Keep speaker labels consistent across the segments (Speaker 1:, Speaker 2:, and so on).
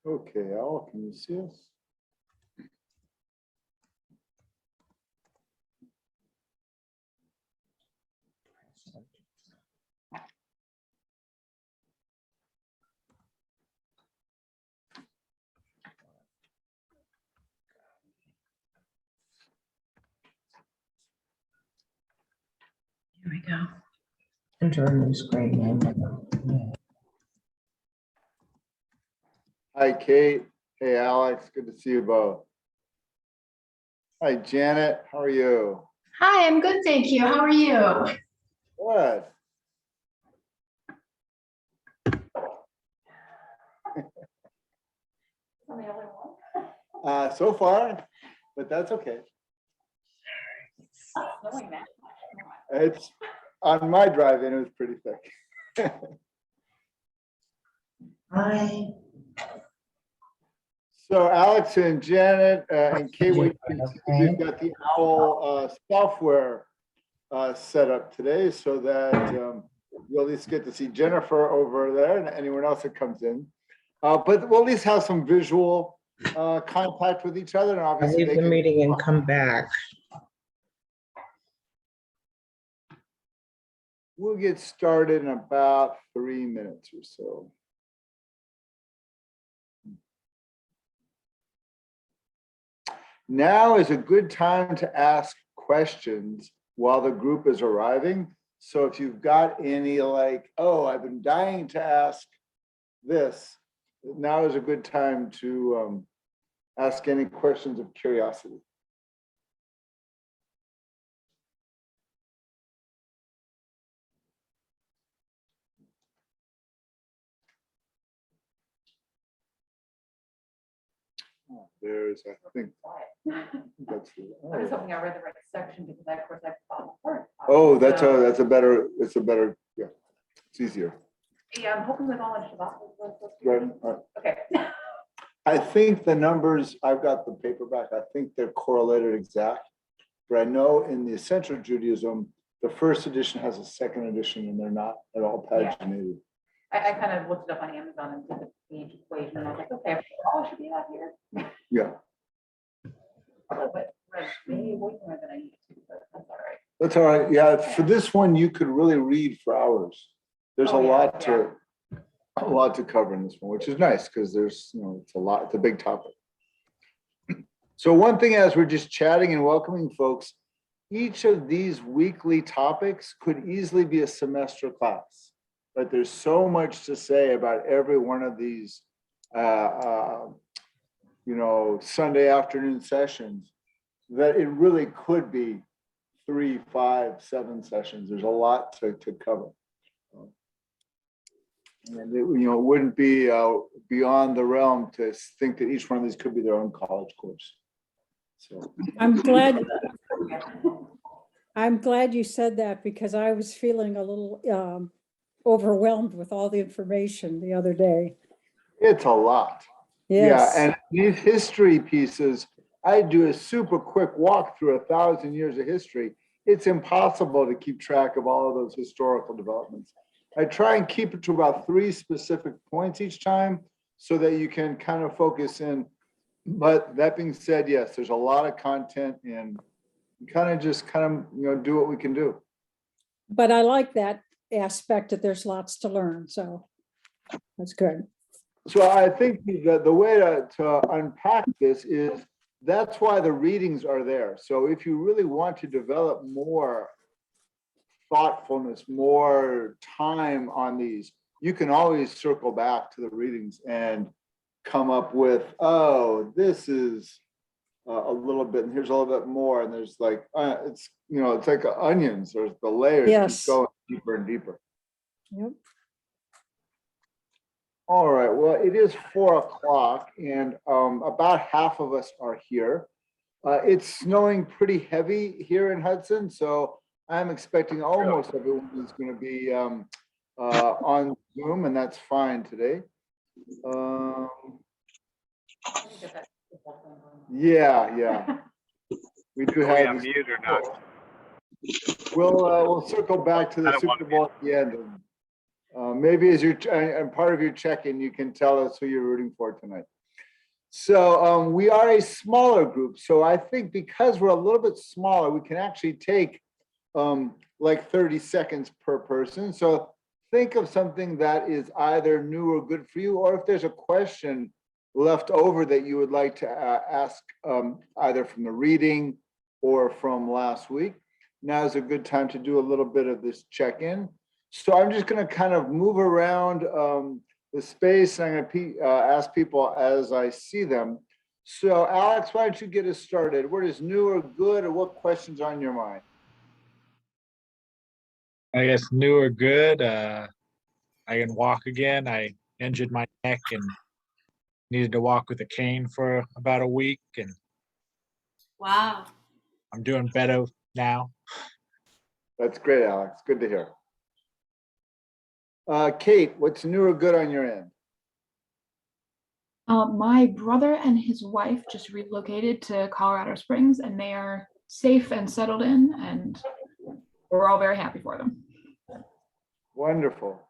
Speaker 1: Okay, Al, can you see us?
Speaker 2: Here we go.
Speaker 3: Enter a new screen name.
Speaker 1: Hi, Kate. Hey, Alex. Good to see you both. Hi, Janet. How are you?
Speaker 2: Hi, I'm good, thank you. How are you?
Speaker 1: Good. So far, but that's okay. It's on my drive-in. It was pretty thick.
Speaker 3: Hi.
Speaker 1: So Alex and Janet and Kate, we've got the OWL software set up today so that you'll at least get to see Jennifer over there and anyone else that comes in. But we'll at least have some visual contact with each other, and obviously
Speaker 3: Leave the meeting and come back.
Speaker 1: We'll get started in about 3 minutes or so. Now is a good time to ask questions while the group is arriving. So if you've got any like, oh, I've been dying to ask this, now is a good time to ask any questions of curiosity. There's, I think that's the,
Speaker 4: I was hoping I read the right section because I, of course, I thought part.
Speaker 1: oh, that's a better, yeah, it's easier.
Speaker 4: Yeah, I'm hoping with all of Shabbat.
Speaker 1: Right.
Speaker 4: Okay.
Speaker 1: I think the numbers, I've got the paperback, I think they're correlated exact. But I know in the Essential Judaism, the first edition has a second edition and they're not at all paginated.
Speaker 4: I kind of looked it up on Amazon and did the page equation and I was like, okay, all should be out here.
Speaker 1: Yeah.
Speaker 4: But read way more than I needed to, but that's all right.
Speaker 1: That's all right. Yeah, for this one, you could really read for hours. There's
Speaker 4: Oh,
Speaker 1: a
Speaker 4: yeah,
Speaker 1: lot to cover in this one, which is nice because there's, you know, it's a big topic. So one thing, as we're just chatting and welcoming folks, each of these weekly topics could easily be a semester class. But there's so much to say about every one of these, you know, Sunday afternoon sessions that it really could be 3, 5, 7 sessions. There's a lot to cover. And it, you know, it wouldn't be beyond the realm to think that each one of these could be their own college course. So
Speaker 5: I'm glad you said that because I was feeling a little overwhelmed with all the information the other day.
Speaker 1: it's a lot.
Speaker 5: Yes.
Speaker 1: Yeah, and these history pieces, I do a super quick walk through 1,000 years of history. It's impossible to keep track of all of those historical developments. I try and keep it to about 3 specific points each time so that you can kind of focus in. But that being said, yes, there's a lot of content and kind of you know, do what we can do.
Speaker 5: But I like that aspect that there's lots to learn. So that's good.
Speaker 1: So I think the way to unpack this is that's why the readings are there. So if you really want to develop more thoughtfulness, more time on these, you can always circle back to the readings and come up with, oh, this is a little bit, and here's a little bit more, and there's like, it's, you know, it's like onions, there's the layers
Speaker 5: Yes.
Speaker 1: keep going deeper and deeper.
Speaker 5: Yep.
Speaker 1: All right, well, it is 4 o'clock and about half of us are here. It's snowing pretty heavy here in Hudson, so I'm expecting almost everyone is going to be on Zoom, and that's fine today. Yeah. We do
Speaker 6: Are we
Speaker 1: have
Speaker 6: on
Speaker 1: this.
Speaker 6: mute or not?
Speaker 1: We'll circle back to the Super Bowl at the end. And, maybe as you're and part of your check-in, you can tell us who you're rooting for tonight. So we are a smaller group. So I think because we're a little bit smaller, we can actually take like 30 seconds per person. So think of something that is either new or good for you, or if there's a question left over that you would like to ask either from the reading or from last week. Now is a good time to do a little bit of this check-in. So I'm just going to kind of move around the space, and I'm going to ask people as I see them. So Alex, why don't you get us started? What is new or good, or what questions are on your mind?
Speaker 6: I guess new or good. I can walk again. I injured my neck and needed to walk with a cane for about a week, and
Speaker 2: Wow.
Speaker 6: I'm doing better now.
Speaker 1: That's great, Alex. Good to hear. Kate, what's new or good on your end?
Speaker 7: My brother and his wife just relocated to Colorado Springs, and they are safe and settled in, and we're all very happy for them.
Speaker 1: Wonderful.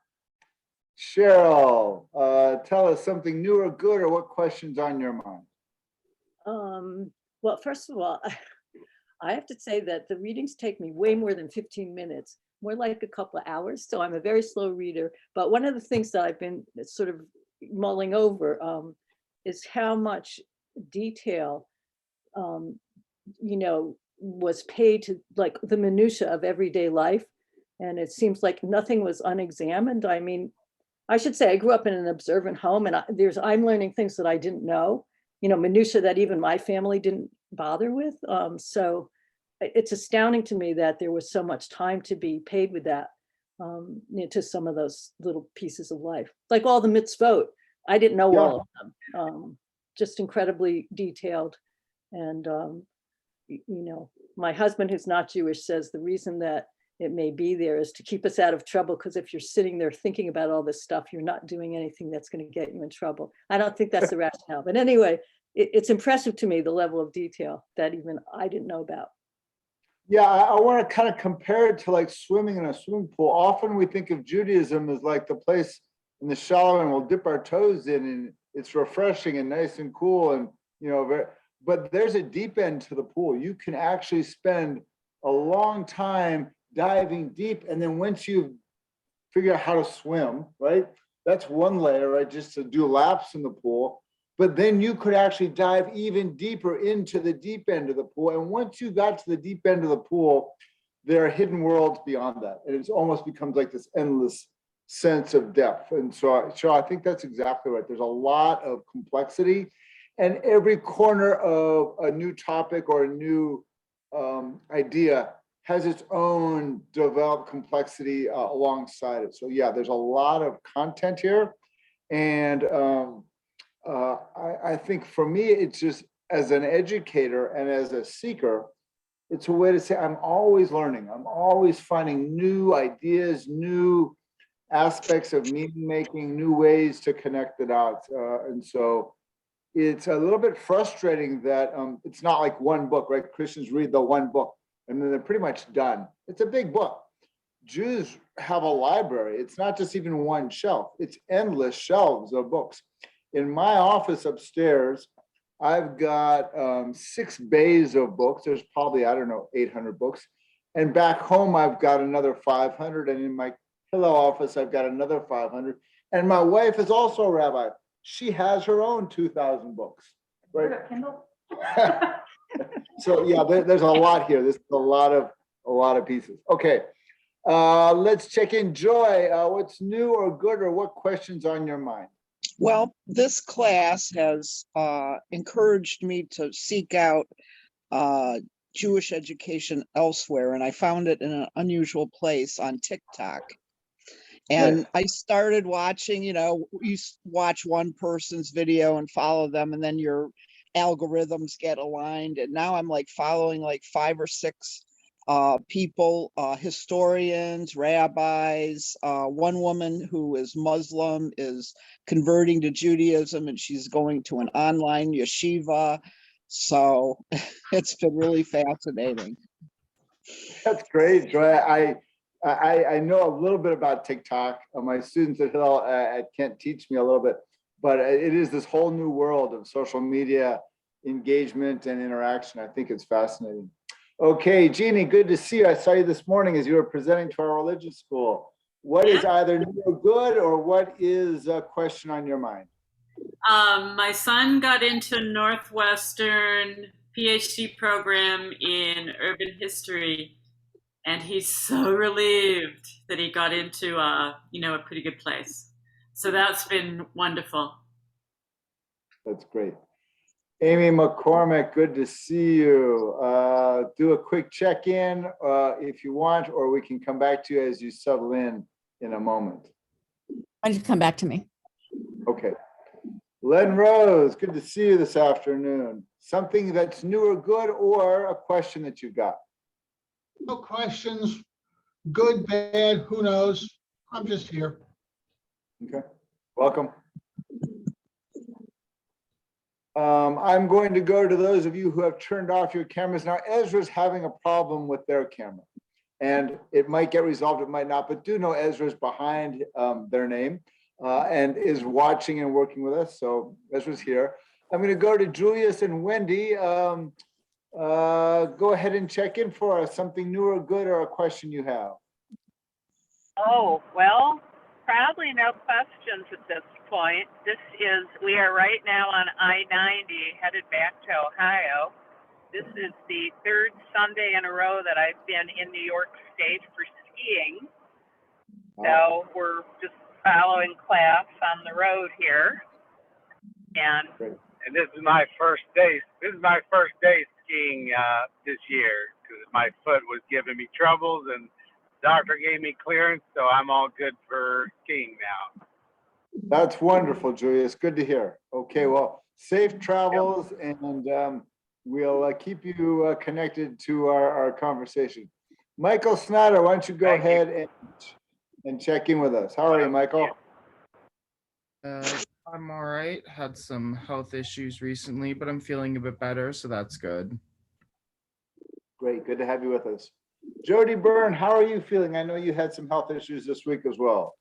Speaker 1: Cheryl, tell us something new or good, or what questions on your mind?
Speaker 8: Well, first of all, I have to say that the readings take me way more than 15 minutes, more like a couple of hours. So I'm a very slow reader. But one of the things that I've been sort of mulling over is how much detail, was paid to like the minutia of everyday life. And it seems like nothing was unexamined. I mean, I should say I grew up in an observant home, and I'm learning things that I didn't know, minutia that even my family didn't bother with. So it's astounding to me that there was so much time to be paid with that, to some of those little pieces of life, like all the mitzvot. I didn't know all of them, just incredibly detailed. And, my husband, who's not Jewish, says the reason that it may be there is to keep us out of trouble, because if you're sitting there thinking about all this stuff, you're not doing anything that's going to get you in trouble. I don't think that's the rationale, but anyway, it's impressive to me, the level of detail that even I didn't know about.
Speaker 1: Yeah, I want to kind of compare it to like swimming in a swimming pool. Often we think of Judaism as like the place in the shallow, and we'll dip our toes in, and it's refreshing and nice and cool, and but there's a deep end to the pool. You can actually spend a long time diving deep, and then once you figure out how to swim, right? That's one layer, right? Just to do laps in the pool. But then you could actually dive even deeper into the deep end of the pool. And once you got to the deep end of the pool, there are hidden worlds beyond that. And it almost becomes like this endless sense of depth. And so I think that's exactly right. There's a lot of complexity, and every corner of a new topic or a new idea has its own developed complexity alongside it. So yeah, there's a lot of content here. And I think for me, it's just as an educator and as a seeker, it's a way to say I'm always learning. I'm always finding new ideas, new aspects of meaning making, new ways to connect the dots. And so it's a little bit frustrating that it's not like one book, right? Christians read the one book and then they're pretty much done. It's a big book. Jews have a library. It's not just even one shelf. It's endless shelves of books. In my office upstairs, I've got 6 bays of books. There's probably, 800 books. And back home, I've got another 500. And in my pillow office, I've got another 500. And my wife is also a rabbi. She has her own 2,000 books. Right?
Speaker 4: Kindle?
Speaker 1: So yeah, there's a lot here. There's a lot of pieces. Okay, let's check in. Joy, what's new or good, or what questions on your mind?
Speaker 9: Well, this class has encouraged me to seek out Jewish education elsewhere, and I found it in an unusual place on TikTok. And I started watching, you watch one person's video and follow them, and then your algorithms get aligned. And now I'm like following like 5 or 6 people, historians, rabbis. One woman who is Muslim is converting to Judaism, and she's going to an online yeshiva. So it's been really fascinating.
Speaker 1: That's great, Joy. I know a little bit about TikTok. My students at Hillel at Kent teach me a little bit. but it is this whole new world of social media engagement and interaction. I think it's fascinating. Okay, Jeannie, good to see you. I saw you this morning as you were presenting to our religious school. What is either new or good, or what is a question on your mind?
Speaker 2: My son got into Northwestern PhD program in urban history, and he's so relieved that he got into a pretty good place. So that's been wonderful.
Speaker 1: That's great. Amy McCormick, good to see you. Do a quick check-in if you want, or we can come back to you as you settle in a moment.
Speaker 10: Why don't you come back to me?
Speaker 1: Okay. Len Rose, good to see you this afternoon. Something that's new or good, or a question that you've got?
Speaker 11: No questions, good, bad, who knows? I'm just here.
Speaker 1: Okay, welcome. I'm going to go to those of you who have turned off your cameras. Now, Ezra's having a problem with their camera, and it might get resolved, it might not, but do know Ezra's behind their name and is watching and working with us. So Ezra's here. I'm going to go to Julius and Wendy. Go ahead and check in for us. Something new or good, or a question you have?
Speaker 12: Oh, well, probably no questions at this point. We are right now on I-90 headed back to Ohio. This is the third Sunday in a row that I've been in New York State for skiing. So we're just following class on the road here. And
Speaker 13: this is my first day. This is my first day skiing this year, because my foot was giving me troubles, and doctor gave me clearance, so I'm all good for skiing now.
Speaker 1: That's wonderful, Julius. Good to hear. Okay, well, safe travels, and we'll keep you connected to our conversation. Michael Snyder, why don't you go ahead and check in with us? How are you, Michael?
Speaker 14: I'm all right. Had some health issues recently, but I'm feeling a bit better, so that's good.
Speaker 1: Great, good to have you with us. Jody Byrne, how are you feeling? I know you had some health issues this week as well.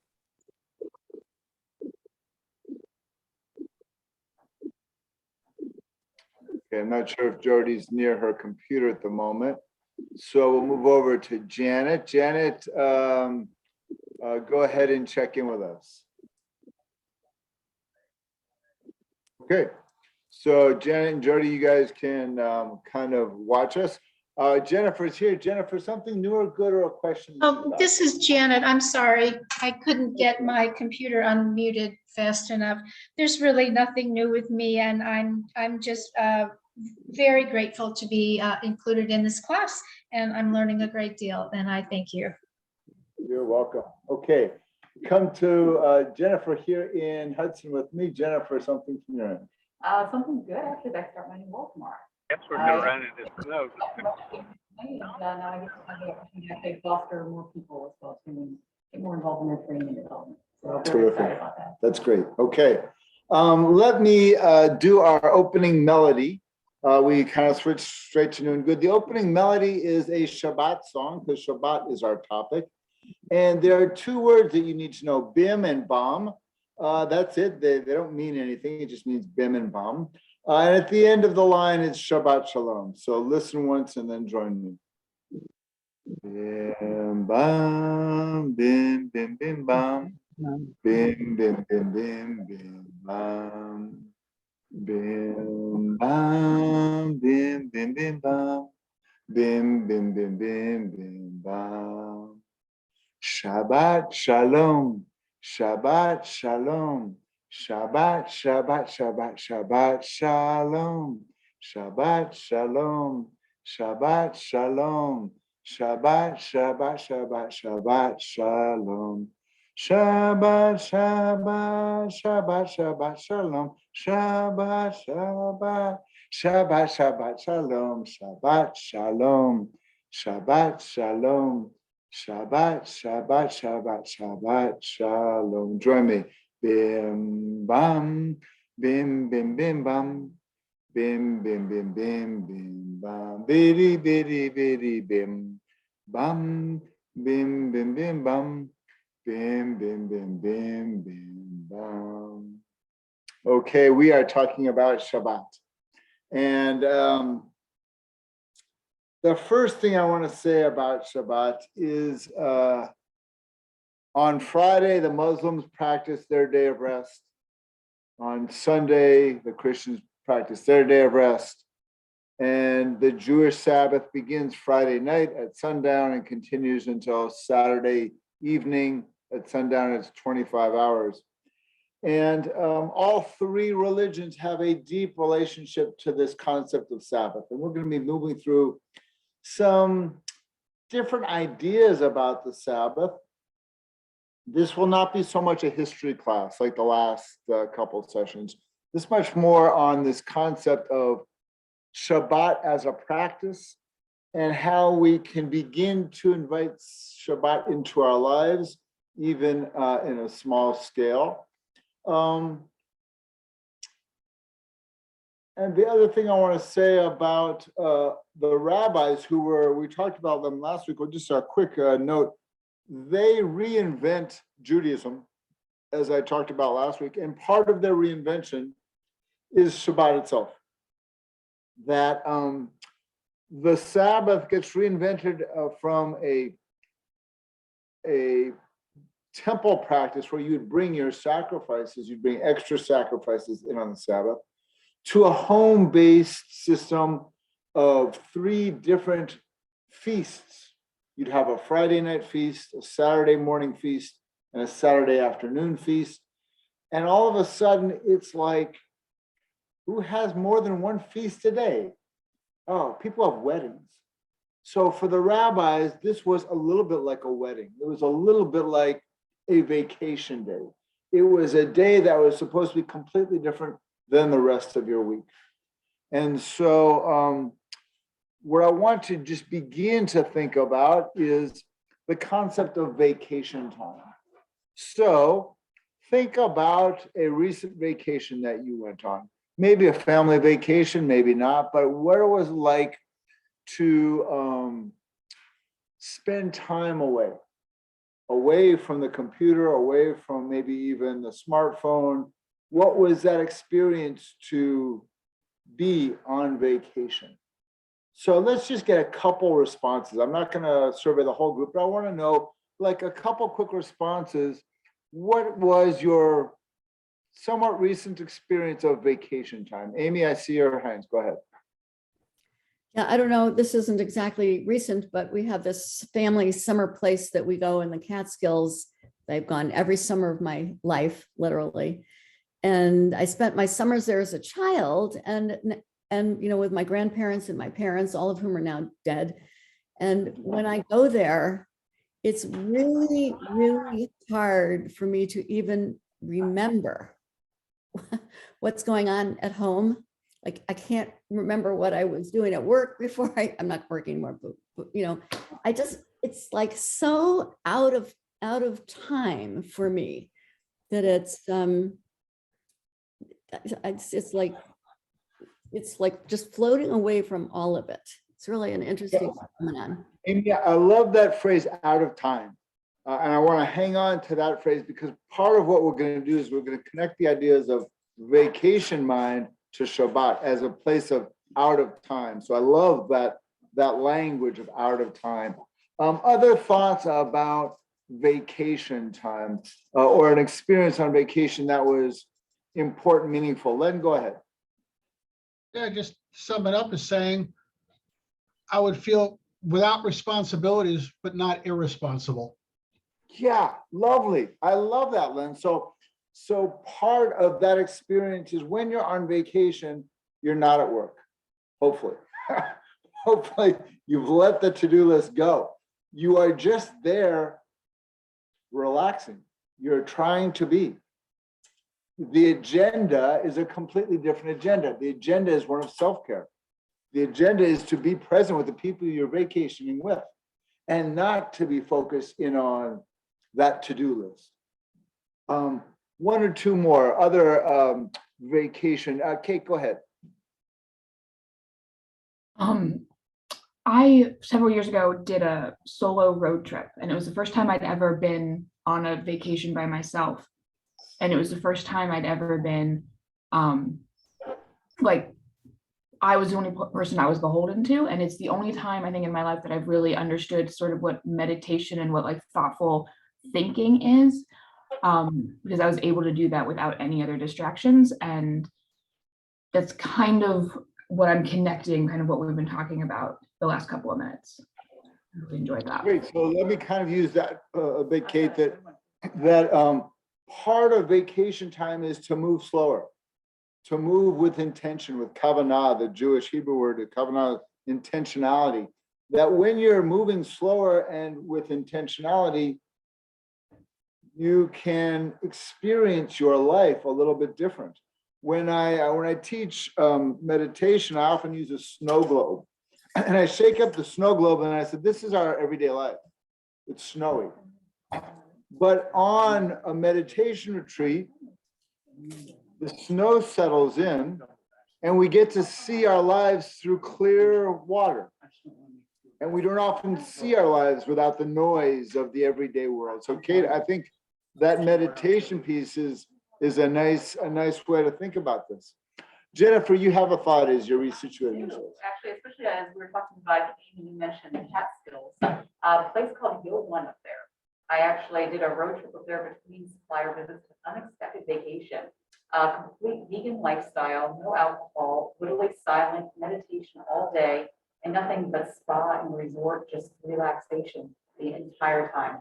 Speaker 1: Okay, I'm not sure if Jody's near her computer at the moment. So we'll move over to Janet. Janet, go ahead and check in with us. Okay, so Janet and Jody, you guys can kind of watch us. Jennifer's here. Jennifer, something new or good, or a question?
Speaker 15: This is Janet. I'm sorry. I couldn't get my computer unmuted fast enough. There's really nothing new with me, and I'm just very grateful to be included in this class, and I'm learning a great deal, and I thank you.
Speaker 1: You're welcome. Okay, come to Jennifer here in Hudson with me. Jennifer, something from your end.
Speaker 4: Something good. Actually, I start my new role tomorrow.
Speaker 13: Yes, we're gonna run into snow.
Speaker 4: And now I get to foster more people as well, to get more involved in their training and development. So I'm very excited about that.
Speaker 1: That's great. Okay, let me do our opening melody. We kind of switched straight to new and good. The opening melody is a Shabbat song, because Shabbat is our topic. And there are two words that you need to know, bim and bam. That's it. They don't mean anything. It just means bim and bam. And at the end of the line, it's Shabbat Shalom. So listen once and then join me. Bim bam, bim bim bim bam, bim bim bim bim bim bam, bim bam, bim bim bim bam, bim bim bim bim bim bam. Shabbat Shalom, Shabbat Shalom. Shabbat, Shabbat, Shabbat, Shabbat, Shalom. Shabbat, Shalom. Shabbat, Shalom. Shabbat, Shabbat, Shabbat, Shabbat, Shalom. Shabbat, Shabbat, Shabbat, Shabbat, Shalom. Shabbat, Shabbat, Shabbat, Shabbat, Shalom. Shabbat, Shalom. Shabbat, Shalom. Shabbat, Shabbat, Shabbat, Shabbat, Shalom. Join me. Bim bam, bim bim bim bam, bim bim bim bim bim bam, biddy biddy biddy bim bam, bim bim bim bam, bim bim bim bim bim bam. Okay, we are talking about Shabbat. And the first thing I want to say about Shabbat is on Friday, the Muslims practice their day of rest. On Sunday, the Christians practice their day of rest. And the Jewish Sabbath begins Friday night at sundown and continues until Saturday evening at sundown. It's 25 hours. And all three religions have a deep relationship to this concept of Sabbath. And we're going to be moving through some different ideas about the Sabbath. This will not be so much a history class like the last couple of sessions. This much more on this concept of Shabbat as a practice and how we can begin to invite Shabbat into our lives, even in a small scale. And the other thing I want to say about the rabbis we talked about them last week, or just a quick note, they reinvent Judaism, as I talked about last week, and part of their reinvention is Shabbat itself. That the Sabbath gets reinvented from a temple practice where you'd bring your sacrifices, you'd bring extra sacrifices in on the Sabbath, to a home-based system of 3 different feasts. You'd have a Friday night feast, a Saturday morning feast, and a Saturday afternoon feast. And all of a sudden, it's like, who has more than one feast a day? Oh, people have weddings. So for the rabbis, this was a little bit like a wedding. It was a little bit like a vacation day. It was a day that was supposed to be completely different than the rest of your week. And so what I want to just begin to think about is the concept of vacation time. So think about a recent vacation that you went on. Maybe a family vacation, maybe not, but what it was like to spend time away from the computer, away from maybe even the smartphone. What was that experience to be on vacation? So let's just get a couple responses. I'm not going to survey the whole group, but I want to know, like, a couple quick responses. What was your somewhat recent experience of vacation time? Amy, I see your hands. Go ahead.
Speaker 10: Yeah, I don't know. This isn't exactly recent, but we have this family summer place that we go in the Catskills. I've gone every summer of my life, literally. And I spent my summers there as a child and with my grandparents and my parents, all of whom are now dead. And when I go there, it's really, really hard for me to even remember what's going on at home. Like, I can't remember what I was doing at work before I'm not working anymore, but it's like so out of time for me that it's like just floating away from all of it. It's really an interesting phenomenon.
Speaker 1: Amy, I love that phrase, out of time. And I want to hang on to that phrase because part of what we're going to do is we're going to connect the ideas of vacation mind to Shabbat as a place of out of time. So I love that language of out of time. Other thoughts about vacation time or an experience on vacation that was important, meaningful? Len, go ahead.
Speaker 11: Yeah, just sum it up as saying, I would feel without responsibilities, but not irresponsible.
Speaker 1: Yeah, lovely. I love that, Len. So part of that experience is when you're on vacation, you're not at work, hopefully. Hopefully you've let the to-do list go. You are just there relaxing. You're trying to be. The agenda is a completely different agenda. The agenda is one of self-care. The agenda is to be present with the people you're vacationing with and not to be focused in on that to-do list. One or two more other vacation. Kate, go ahead.
Speaker 7: I several years ago did a solo road trip, and it was the first time I'd ever been on a vacation by myself. And it was the first time I'd ever been Like I was the only person I was beholden to. And it's the only time I think in my life that I've really understood sort of what meditation and what like thoughtful thinking is. Because I was able to do that without any other distractions. And that's kind of what I'm connecting, kind of what we've been talking about the last couple of minutes. I really enjoyed that.
Speaker 1: Great. So let me kind of use that a bit, Kate, that part of vacation time is to move slower, to move with intention, with kavanah, the Jewish Hebrew word, kavanah, intentionality. That when you're moving slower and with intentionality, you can experience your life a little bit different. When I teach meditation, I often use a snow globe. And I shake up the snow globe and I said, this is our everyday life. It's snowy. But on a meditation retreat, the snow settles in and we get to see our lives through clear water. And we don't often see our lives without the noise of the everyday world. So Kate, I think that meditation piece is a nice way to think about this. Jennifer, you have a thought as you're resituating yourself.
Speaker 4: Actually, especially as we were talking about, Amy, you mentioned the Catskills, a place called One up there. I actually did a road trip up there between supplier visits, unexpected vacation, complete vegan lifestyle, no alcohol, literally silent meditation all day, and nothing but spa and resort, just relaxation the entire time.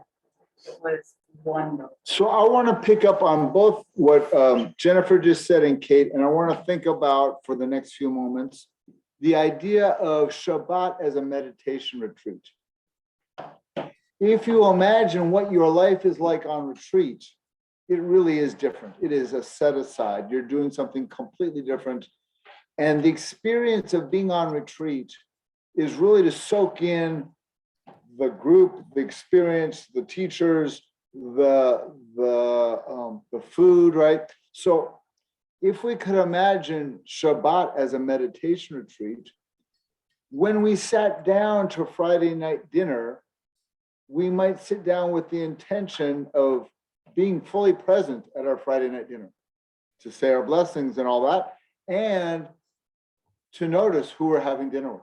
Speaker 4: It was wonderful.
Speaker 1: So I want to pick up on both what Jennifer just said and Kate, and I want to think about for the next few moments, the idea of Shabbat as a meditation retreat. If you imagine what your life is like on retreat, it really is different. It is a set aside. You're doing something completely different. And the experience of being on retreat is really to soak in the group, the experience, the teachers, the food, right? So if we could imagine Shabbat as a meditation retreat, when we sat down to Friday night dinner, we might sit down with the intention of being fully present at our Friday night dinner, to say our blessings and all that, and to notice who we're having dinner with,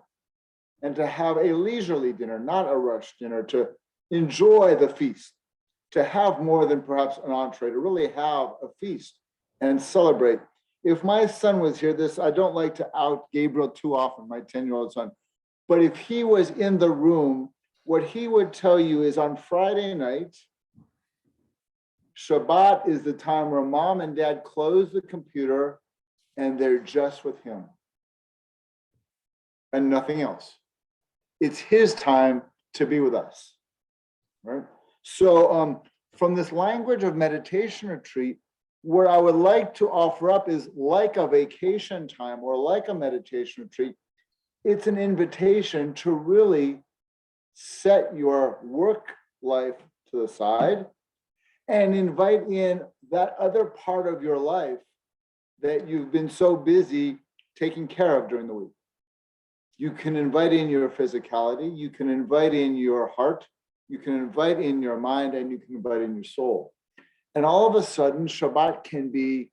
Speaker 1: and to have a leisurely dinner, not a rush dinner, to enjoy the feast, to have more than perhaps an entree, to really have a feast and celebrate. If my son was here, I don't like to out Gabriel too often, my 10-year-old son, but if he was in the room, what he would tell you is on Friday night, Shabbat is the time where mom and dad close the computer and they're just with him and nothing else. It's his time to be with us, right? So from this language of meditation retreat, what I would like to offer up is like a vacation time or like a meditation retreat. It's an invitation to really set your work life to the side and invite in that other part of your life that you've been so busy taking care of during the week. You can invite in your physicality, you can invite in your heart, you can invite in your mind, and you can invite in your soul. And all of a sudden, Shabbat can be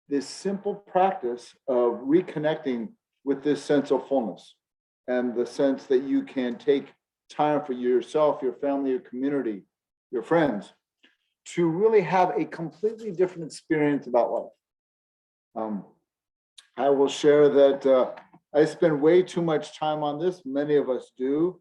Speaker 1: this simple practice of reconnecting with this sense of fullness and the sense that you can take time for yourself, your family, your community, your friends, to really have a completely different experience about life. I will share that I spend way too much time on this. Many of us do.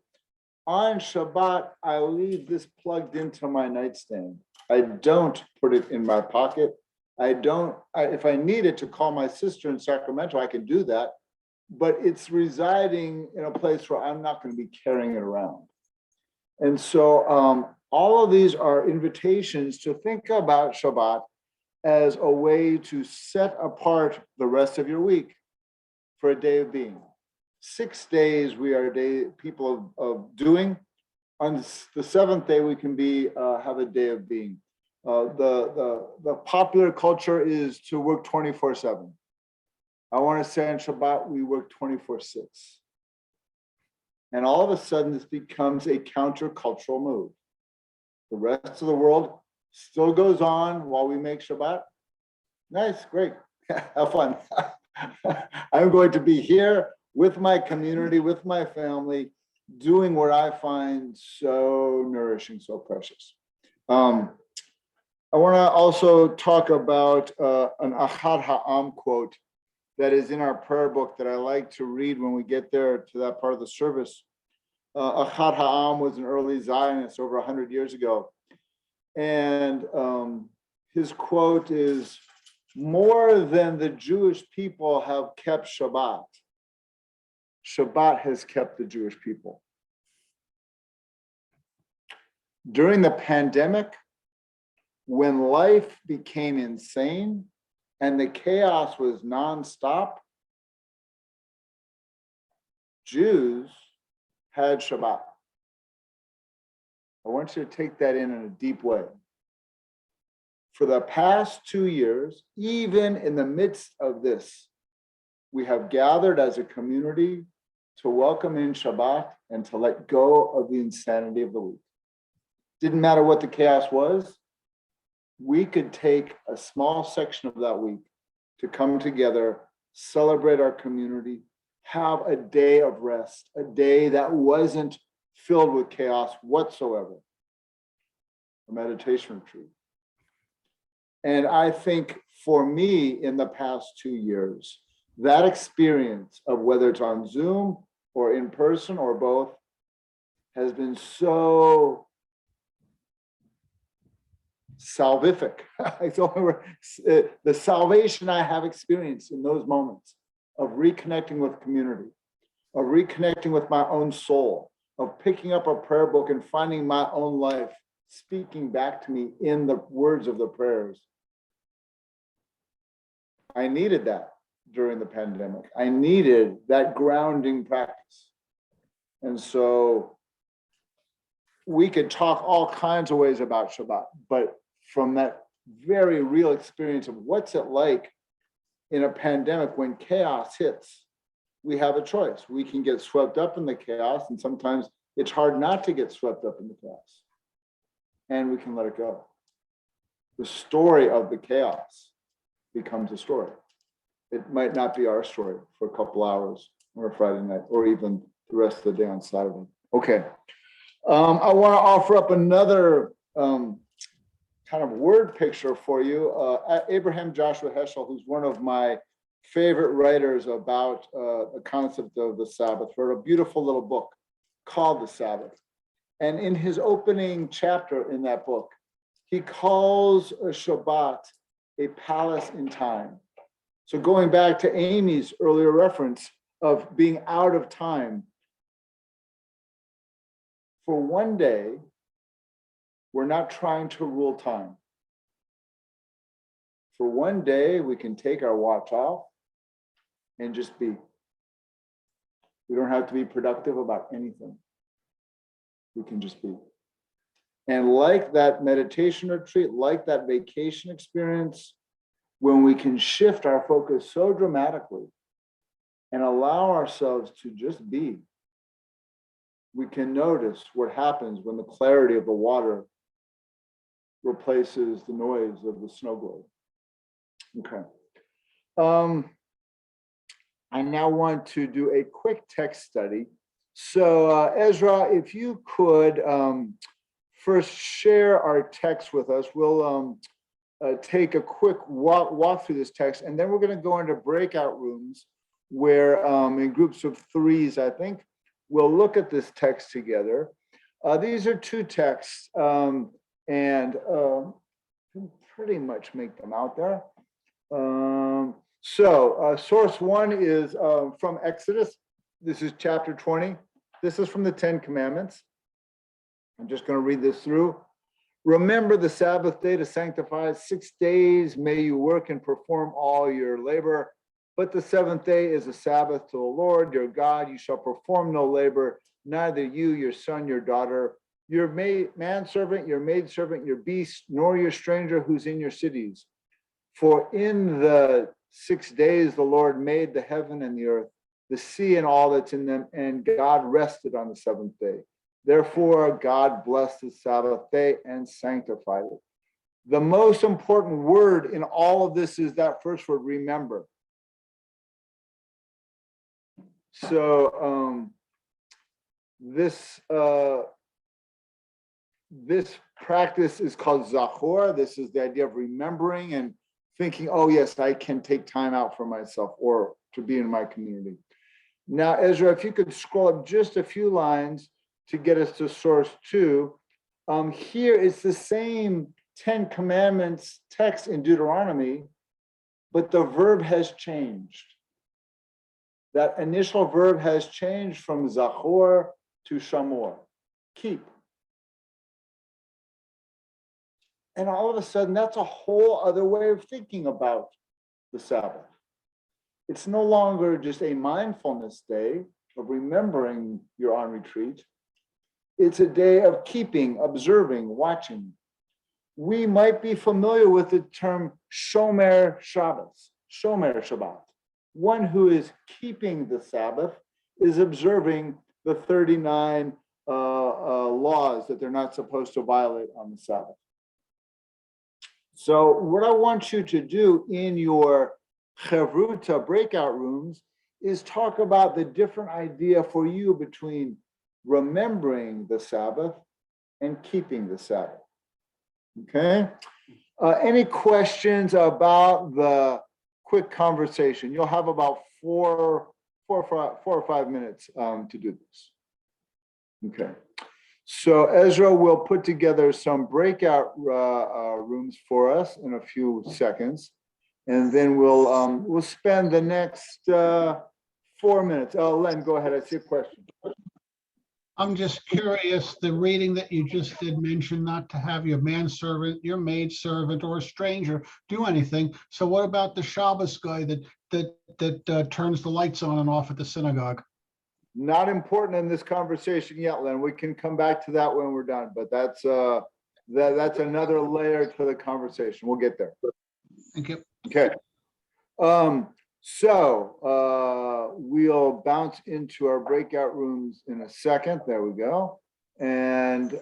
Speaker 1: On Shabbat, I leave this plugged into my nightstand. I don't put it in my pocket. If I needed to call my sister in Sacramento, I can do that. But it's residing in a place where I'm not going to be carrying it around. And so all of these are invitations to think about Shabbat as a way to set apart the rest of your week for a day of being. 6 days we are people of doing. On the seventh day, we can have a day of being. The popular culture is to work 24/7. I want to say on Shabbat, we work 24/6. And all of a sudden, this becomes a countercultural move. The rest of the world still goes on while we make Shabbat. Nice, great. Have fun. I'm going to be here with my community, with my family, doing what I find so nourishing, so precious. I want to also talk about an Achad Ha'am quote that is in our prayer book that I like to read when we get there to that part of the service. Achad Ha'am was an early Zionist over 100 years ago. And his quote is, "More than the Jewish people have kept Shabbat, Shabbat has kept the Jewish people." During the pandemic, when life became insane and the chaos was nonstop, Jews had Shabbat. I want you to take that in a deep way. For the past 2 years, even in the midst of this, we have gathered as a community to welcome in Shabbat and to let go of the insanity of the week. Didn't matter what the chaos was, we could take a small section of that week to come together, celebrate our community, have a day of rest, a day that wasn't filled with chaos whatsoever, a meditation retreat. And I think for me in the past 2 years, that experience of whether it's on Zoom or in person or both has been so salvific. It's the only word. The salvation I have experienced in those moments of reconnecting with community, of reconnecting with my own soul, of picking up a prayer book and finding my own life speaking back to me in the words of the prayers. I needed that during the pandemic. I needed that grounding practice. And so we could talk all kinds of ways about Shabbat, but from that very real experience of what's it like in a pandemic when chaos hits, we have a choice. We can get swept up in the chaos, and sometimes it's hard not to get swept up in the chaos. And we can let it go. The story of the chaos becomes a story. It might not be our story for a couple hours on a Friday night, or even the rest of the day on Saturday. Okay. I want to offer up another kind of word picture for you. Abraham Joshua Heschel, who's one of my favorite writers about the concept of the Sabbath, wrote a beautiful little book called The Sabbath. And in his opening chapter in that book, he calls a Shabbat a palace in time. So going back to Amy's earlier reference of being out of time, for one day, we're not trying to rule time. For one day, we can take our watch off and just be. We don't have to be productive about anything. We can just be. And like that meditation retreat, like that vacation experience, when we can shift our focus so dramatically and allow ourselves to just be, we can notice what happens when the clarity of the water replaces the noise of the snow globe. Okay. I now want to do a quick text study. So Ezra, if you could first share our text with us, we'll take a quick walk through this text, and then we're going to go into breakout rooms where in groups of threes, I think, we'll look at this text together. These are two texts, and pretty much make them out there. Source one is from Exodus. This is chapter 20. This is from the 10 Commandments. I'm just going to read this through. Remember the Sabbath day to sanctify it. 6 days may you work and perform all your labor, but the seventh day is a Sabbath to the Lord your God. You shall perform no labor, neither you, your son, your daughter, your manservant, your maidservant, your beast, nor your stranger who's in your cities. For in the 6 days the Lord made the heaven and the earth, the sea and all that's in them, and God rested on the seventh day. Therefore, God blessed the Sabbath day and sanctified it. The most important word in all of this is that first word, remember. So this practice is called Zachor. This is the idea of remembering and thinking, oh yes, I can take time out for myself or to be in my community. Now, Ezra, if you could scroll up just a few lines to get us to source 2. Here it's the same 10 commandments text in Deuteronomy, but the verb has changed. That initial verb has changed from Zachor to Shamor, keep. And all of a sudden, that's a whole other way of thinking about the Sabbath. It's no longer just a mindfulness day of remembering you're on retreat. It's a day of keeping, observing, watching. We might be familiar with the term Shomer Shabbos, Shomer Shabbat. One who is keeping the Sabbath is observing the 39 laws that they're not supposed to violate on the Sabbath. So what I want you to do in your Chavruta breakout rooms is talk about the different idea for you between remembering the Sabbath and keeping the Sabbath. Okay? Any questions about the quick conversation? You'll have about four or five minutes to do this. Okay. So Ezra will put together some breakout rooms for us in a few seconds, and then we'll spend the next 4 minutes. Oh, Len, go ahead. I see a question.
Speaker 11: I'm just curious, the reading that you just did mention not to have your manservant, your maidservant, or a stranger do anything. So what about the Shabbos guy that turns the lights on and off at the synagogue?
Speaker 1: Not important in this conversation yet, Len. We can come back to that when we're done, but that's another layer to the conversation. We'll get there.
Speaker 11: Thank you.
Speaker 1: Okay. So we'll bounce into our breakout rooms in a second. There we go. And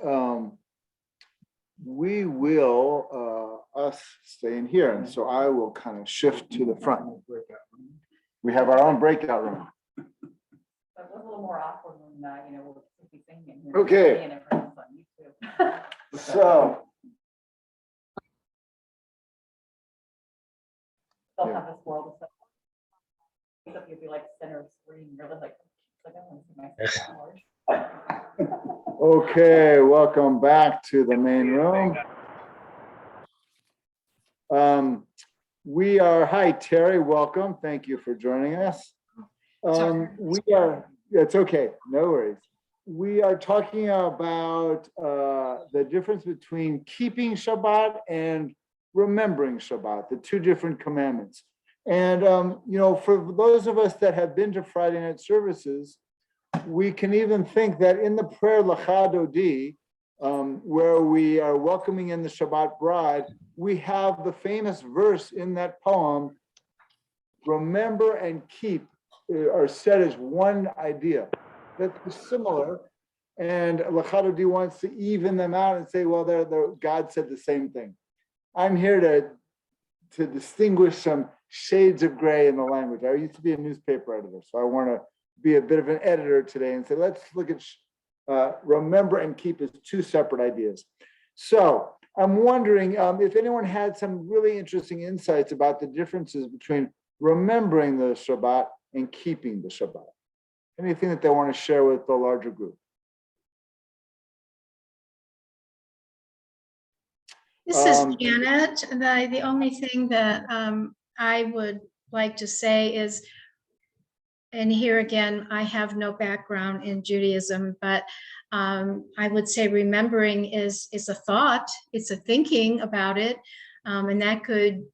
Speaker 1: we will, us staying here. And so I will kind of shift to the front. We have our own breakout room.
Speaker 4: It was a little more awkward when, we'll be singing.
Speaker 1: Okay.
Speaker 4: And everyone's on YouTube.
Speaker 1: So.
Speaker 4: They'll have this world of stuff. You'll be like center of screen, really like I want to see myself large.
Speaker 1: Okay, welcome back to the main room. Hi, Terry, welcome. Thank you for joining us. It's okay, no worries. We are talking about the difference between keeping Shabbat and remembering Shabbat, the two different commandments. And, for those of us that have been to Friday night services, we can even think that in the prayer Lecha Dodi, where we are welcoming in the Shabbat bride, we have the famous verse in that poem, remember and keep are said as one idea. That's similar. And Lecha Dodi wants to even them out and say, well, God said the same thing. I'm here to distinguish some shades of gray in the language. I used to be a newspaper editor, so I want to be a bit of an editor today and say, let's look at remember and keep as two separate ideas. So I'm wondering if anyone had some really interesting insights about the differences between remembering the Shabbat and keeping the Shabbat. Anything that they want to share with the larger group?
Speaker 15: This is Janet. The only thing that I would like to say is, and here again, I have no background in Judaism, but I would say remembering is a thought, it's a thinking about it, and that could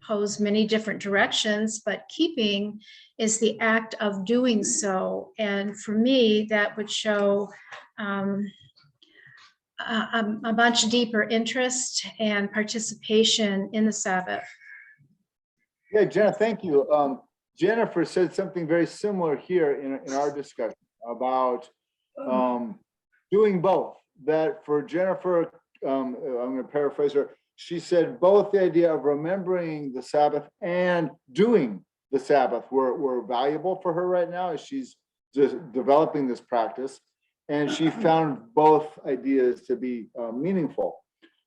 Speaker 15: pose many different directions, but keeping is the act of doing so. And for me, that would show a much deeper interest and participation in the Sabbath.
Speaker 1: Yeah, Jenna, thank you. Jennifer said something very similar here in our discussion about doing both. That for Jennifer, I'm going to paraphrase her, she said both the idea of remembering the Sabbath and doing the Sabbath were valuable for her right now as she's just developing this practice. And she found both ideas to be meaningful.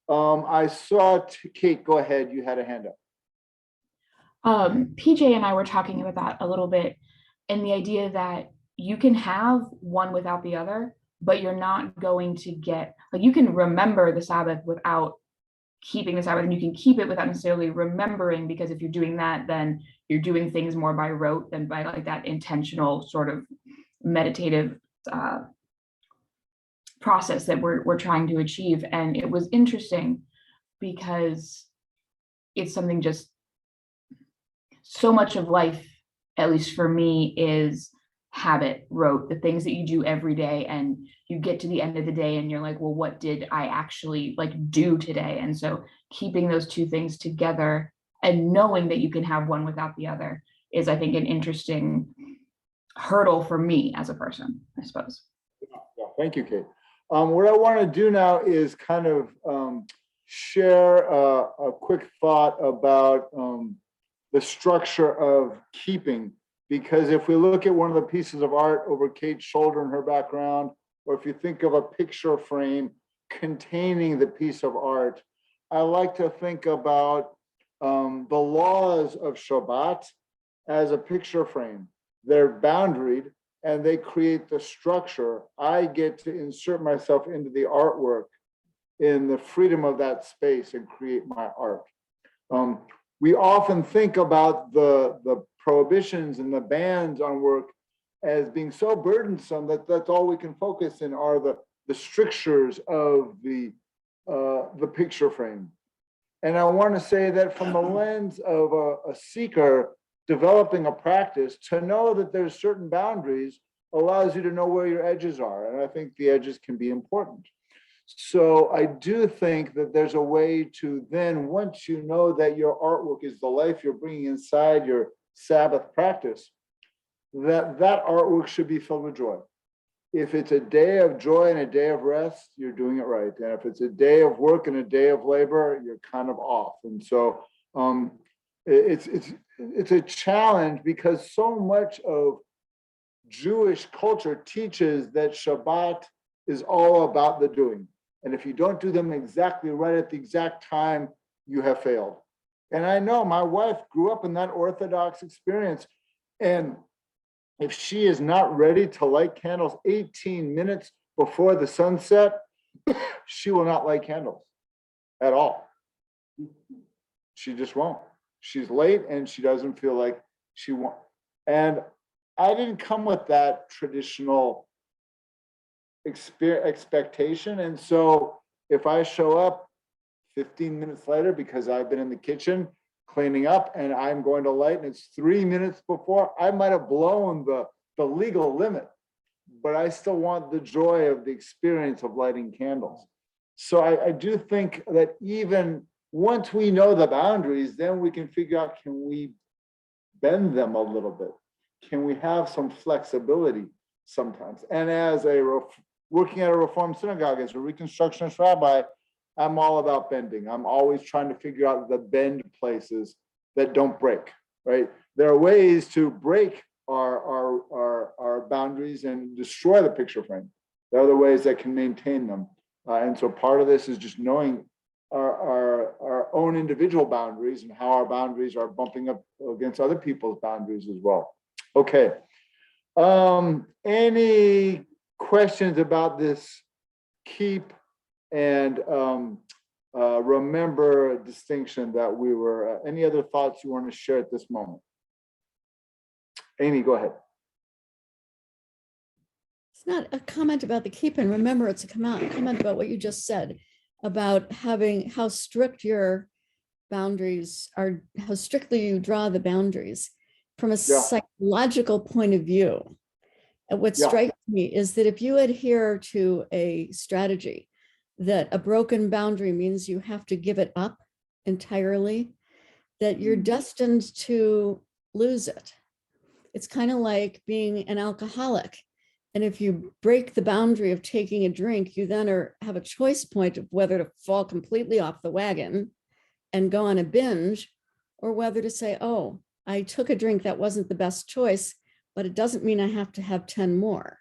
Speaker 1: I saw, Kate, go ahead, you had a hand up.
Speaker 7: PJ and I were talking about that a little bit, and the idea that you can have one without the other, but you're not going to get, like, you can remember the Sabbath without keeping the Sabbath, and you can keep it without necessarily remembering, because if you're doing that, then you're doing things more by rote than by like that intentional sort of meditative process that we're trying to achieve. And it was interesting because it's something, just so much of life, at least for me, is habit, rote, the things that you do every day, and you get to the end of the day and you're like, well, what did I actually like do today? And so keeping those two things together and knowing that you can have one without the other is, I think, an interesting hurdle for me as a person, I suppose.
Speaker 1: Yeah, thank you, Kate. What I want to do now is kind of share a quick thought about the structure of keeping, because if we look at one of the pieces of art over Kate's shoulder in her background, or if you think of a picture frame containing the piece of art, I like to think about the laws of Shabbat as a picture frame. They're boundaried and they create the structure. I get to insert myself into the artwork in the freedom of that space and create my art. We often think about the prohibitions and the bans on work as being so burdensome that that's all we can focus in are the strictures of the picture frame. And I want to say that from the lens of a seeker developing a practice, to know that there's certain boundaries allows you to know where your edges are. And I think the edges can be important. So I do think that there's a way to then, once you know that your artwork is the life you're bringing inside your Sabbath practice, that artwork should be filled with joy. If it's a day of joy and a day of rest, you're doing it right. And if it's a day of work and a day of labor, you're kind of off. And so it's a challenge, because so much of Jewish culture teaches that Shabbat is all about the doing. And if you don't do them exactly right at the exact time, you have failed. And I know my wife grew up in that Orthodox experience. And if she is not ready to light candles 18 minutes before the sunset, she will not light candles at all. She just won't. She's late and she doesn't feel like she won't. And I didn't come with that traditional expectation. And so if I show up 15 minutes later because I've been in the kitchen cleaning up and I'm going to light and it's 3 minutes before, I might have blown the legal limit, but I still want the joy of the experience of lighting candles. So I do think that even once we know the boundaries, then we can figure out, can we bend them a little bit? Can we have some flexibility sometimes? And as working at a Reform synagogue as a Reconstructionist rabbi, I'm all about bending. I'm always trying to figure out the bend places that don't break, right? There are ways to break our boundaries and destroy the picture frame. There are other ways that can maintain them. And so part of this is just knowing our own individual boundaries and how our boundaries are bumping up against other people's boundaries as well. Okay. Any questions about this keep and remember distinction that we were, any other thoughts you want to share at this moment? Amy, go ahead.
Speaker 10: It's not a comment about the keep and remember, it's a comment about what you just said about having how strict your boundaries are, how strictly you draw the boundaries from a psychological point of view. And what strikes me is that if you adhere to a strategy that a broken boundary means you have to give it up entirely, that you're destined to lose it. It's kind of like being an alcoholic. And if you break the boundary of taking a drink, you then have a choice point of whether to fall completely off the wagon and go on a binge, or whether to say, oh, I took a drink that wasn't the best choice, but it doesn't mean I have to have 10 more.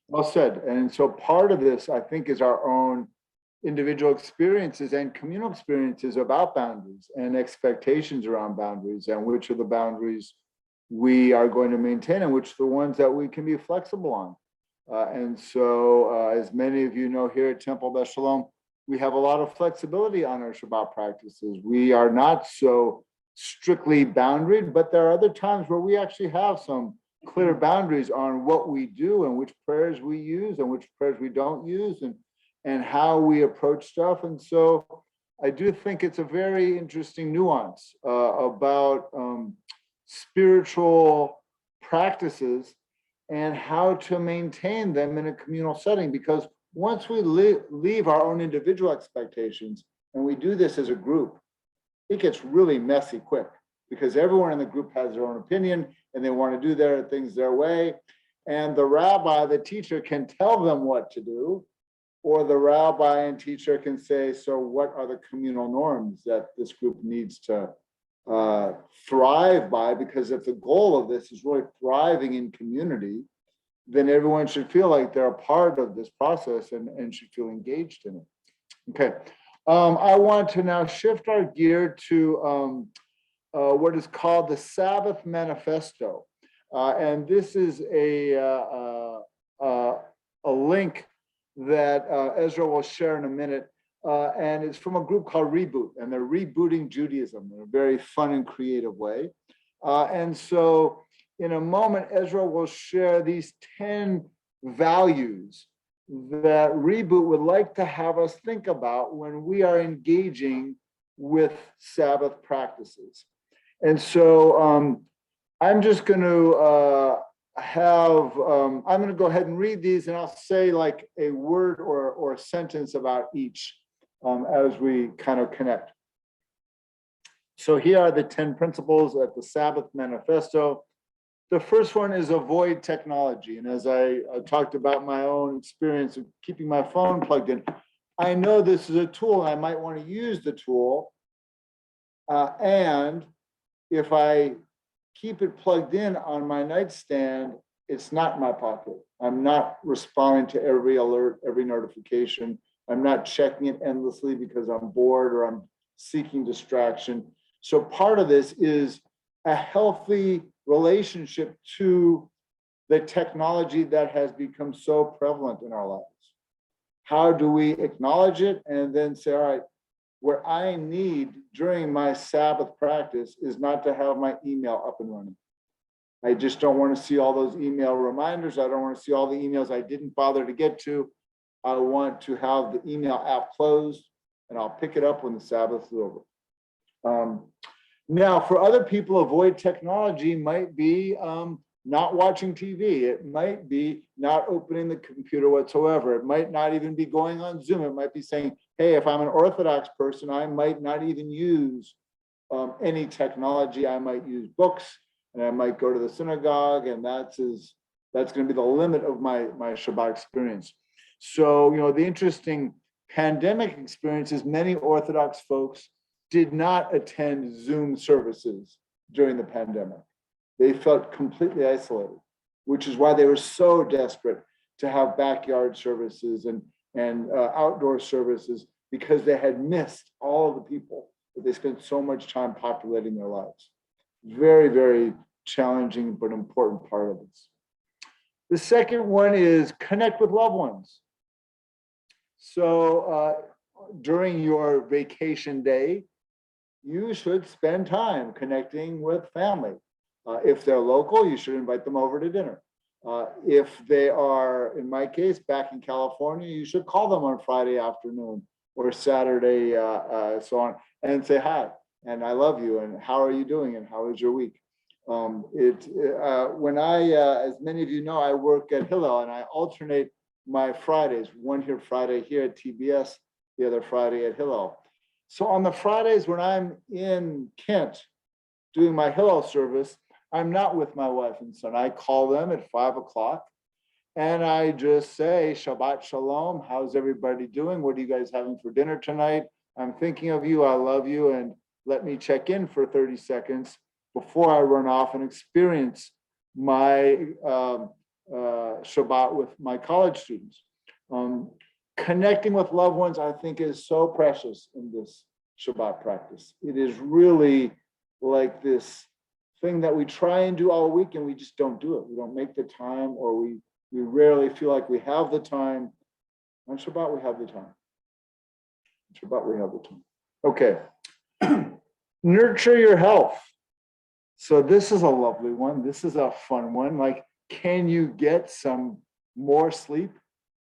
Speaker 1: Well said. And so part of this, I think, is our own individual experiences and communal experiences about boundaries and expectations around boundaries, and which are the boundaries we are going to maintain and which are the ones that we can be flexible on. And so, as many of you know, here at Temple Beth Shalom, we have a lot of flexibility on our Shabbat practices. We are not so strictly boundaried, but there are other times where we actually have some clear boundaries on what we do and which prayers we use and which prayers we don't use, and how we approach stuff. And so I do think it's a very interesting nuance about spiritual practices and how to maintain them in a communal setting, because once we leave our own individual expectations and we do this as a group, it gets really messy quick, because everyone in the group has their own opinion and they want to do their things their way. And the rabbi, the teacher, can tell them what to do, or the rabbi and teacher can say, so what are the communal norms that this group needs to thrive by? Because if the goal of this is really thriving in community, then everyone should feel like they're a part of this process and should feel engaged in it. Okay, I want to now shift our gear to what is called the Sabbath Manifesto. And this is a link that Ezra will share in a minute. And it's from a group called Reboot, and they're rebooting Judaism in a very fun and creative way. And so in a moment, Ezra will share these 10 values that Reboot would like to have us think about when we are engaging with Sabbath practices. And so I'm just going to I'm going to go ahead and read these, and I'll say like a word or a sentence about each as we kind of connect. So here are the 10 principles at the Sabbath Manifesto. The first one is avoid technology. And as I talked about my own experience of keeping my phone plugged in, I know this is a tool and I might want to use the tool. And if I keep it plugged in on my nightstand, it's not in my pocket. I'm not responding to every alert, every notification. I'm not checking it endlessly because I'm bored or I'm seeking distraction. So part of this is a healthy relationship to the technology that has become so prevalent in our lives. How do we acknowledge it and then say, all right, what I need during my Sabbath practice is not to have my email up and running. I just don't want to see all those email reminders. I don't want to see all the emails I didn't bother to get to. I want to have the email app closed, and I'll pick it up when the Sabbath is over. Now, for other people, avoid technology might be not watching TV. It might be not opening the computer whatsoever. It might not even be going on Zoom. It might be saying, hey, if I'm an Orthodox person, I might not even use any technology. I might use books, and I might go to the synagogue, and that's going to be the limit of my Shabbat experience. So, the interesting pandemic experience is many Orthodox folks did not attend Zoom services during the pandemic. They felt completely isolated, which is why they were so desperate to have backyard services and outdoor services, because they had missed all of the people that they spent so much time populating their lives. Very, very challenging but important part of this. The second one is connect with loved ones. So during your vacation day, you should spend time connecting with family. If they're local, you should invite them over to dinner. If they are, in my case, back in California, you should call them on Friday afternoon or Saturday, so on, and say hi, and I love you, and how are you doing, and how is your week? When as many of you know, I work at Hillel, and I alternate my Fridays, one Friday here at TBS, the other Friday at Hillel. So on the Fridays when I'm in Kent doing my Hillel service, I'm not with my wife and son. I call them at 5 o'clock and I just say, Shabbat Shalom, how's everybody doing? What are you guys having for dinner tonight? I'm thinking of you, I love you, and let me check in for 30 seconds before I run off and experience my Shabbat with my college students. Connecting with loved ones, I think, is so precious in this Shabbat practice. It is really like this thing that we try and do all week and we just don't do it. We don't make the time, or we rarely feel like we have the time. On Shabbat, we have the time. On Shabbat, we have the time. Okay. Nurture your health. So this is a lovely one. This is a fun one. Like, can you get some more sleep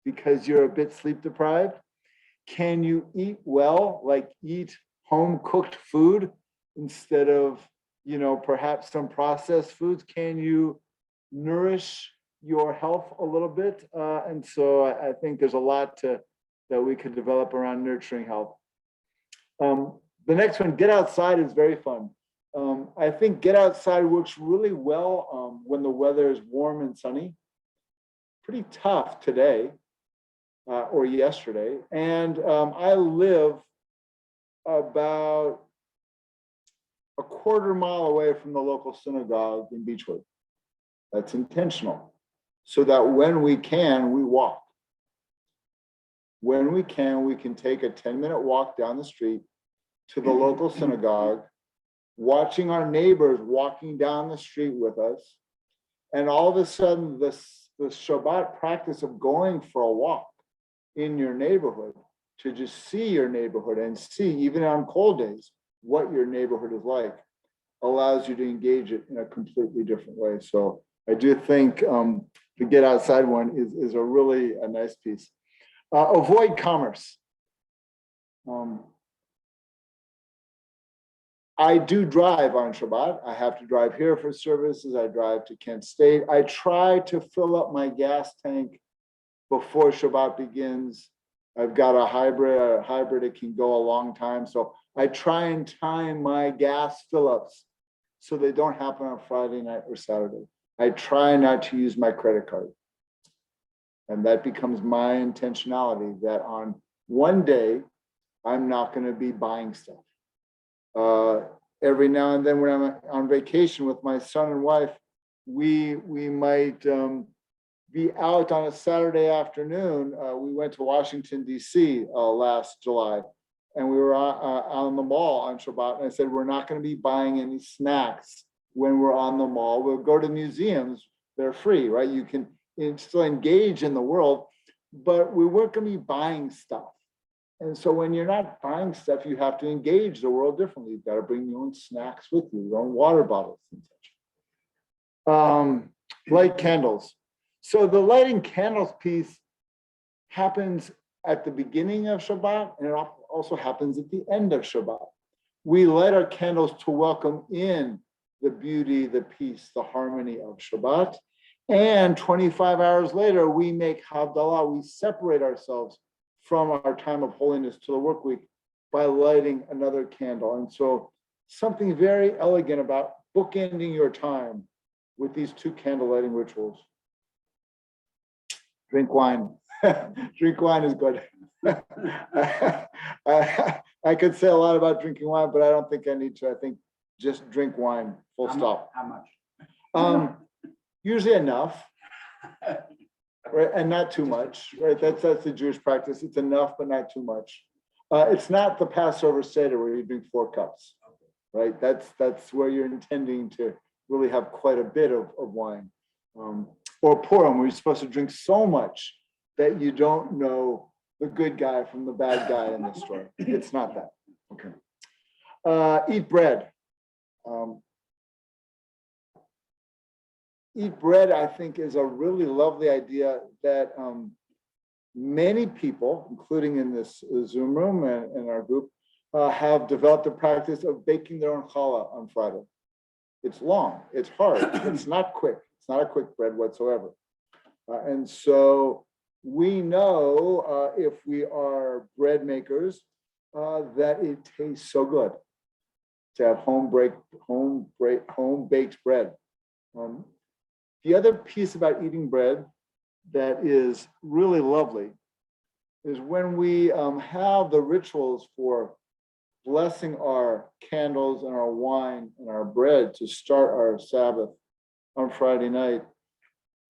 Speaker 1: because you're a bit sleep deprived? Can you eat well, like eat home cooked food instead of, perhaps some processed foods? Can you nourish your health a little bit? And so I think there's a lot that we could develop around nurturing health. The next one, get outside, is very fun. I think get outside works really well when the weather is warm and sunny. Pretty tough today or yesterday. And I live about a quarter mile away from the local synagogue in Beechwood. That's intentional, so that when we can, we walk. When we can take a 10-minute walk down the street to the local synagogue, watching our neighbors walking down the street with us. And all of a sudden, the Shabbat practice of going for a walk in your neighborhood, to just see your neighborhood and see, even on cold days, what your neighborhood is like, allows you to engage it in a completely different way. So I do think the get outside one is a really a nice piece. Avoid commerce. I do drive on Shabbat. I have to drive here for services. I drive to Kent State. I try to fill up my gas tank before Shabbat begins. I've got a hybrid, it can go a long time. So I try and time my gas fill-ups so they don't happen on Friday night or Saturday. I try not to use my credit card. And that becomes my intentionality, that on one day, I'm not going to be buying stuff. Every now and then when I'm on vacation with my son and wife, we might be out on a Saturday afternoon. We went to Washington, D.C. Last July, and we were on the mall on Shabbat. And I said, we're not going to be buying any snacks when we're on the mall. We'll go to museums. They're free, right? You can still engage in the world, but we weren't going to be buying stuff. And so when you're not buying stuff, you have to engage the world differently. You've got to bring your own snacks with you, your own water bottles and such. Light candles. So the lighting candles piece happens at the beginning of Shabbat, and it also happens at the end of Shabbat. We light our candles to welcome in the beauty, the peace, the harmony of Shabbat. And 25 hours later, we make Havdalah. We separate ourselves from our time of holiness to the work week by lighting another candle. And so something very elegant about bookending your time with these two candle lighting rituals. Drink wine. Drink wine is good. I could say a lot about drinking wine, but I don't think I need to. I think just drink wine, full stop.
Speaker 16: How much?
Speaker 1: Usually enough. Right, and not too much, right? That's the Jewish practice. It's enough, but not too much. It's not the Passover Seder where you drink 4 cups, right? That's where you're intending to really have quite a bit of wine. Or Purim, where you're supposed to drink so much that you don't know the good guy from the bad guy in the story. It's not that. Okay. Eat bread. Eat bread, I think, is a really lovely idea that many people, including in this Zoom room and in our group, have developed the practice of baking their own challah on Friday. It's long, it's hard, it's not quick. It's not a quick bread whatsoever. And so we know if we are bread makers that it tastes so good to have home baked bread. The other piece about eating bread that is really lovely is when we have the rituals for blessing our candles and our wine and our bread to start our Sabbath on Friday night,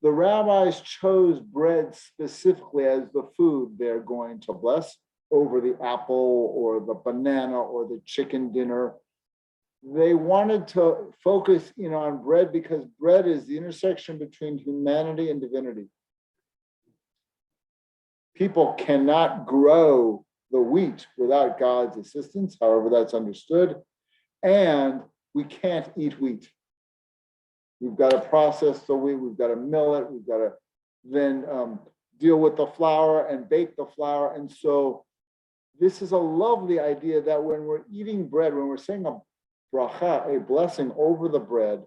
Speaker 1: the rabbis chose bread specifically as the food they're going to bless over the apple or the banana or the chicken dinner. They wanted to focus on bread because bread is the intersection between humanity and divinity. People cannot grow the wheat without God's assistance, however that's understood, and we can't eat wheat. We've got to process the wheat, we've got to mill it, we've got to then deal with the flour and bake the flour. And so this is a lovely idea that when we're eating bread, when we're saying a bracha, a blessing over the bread,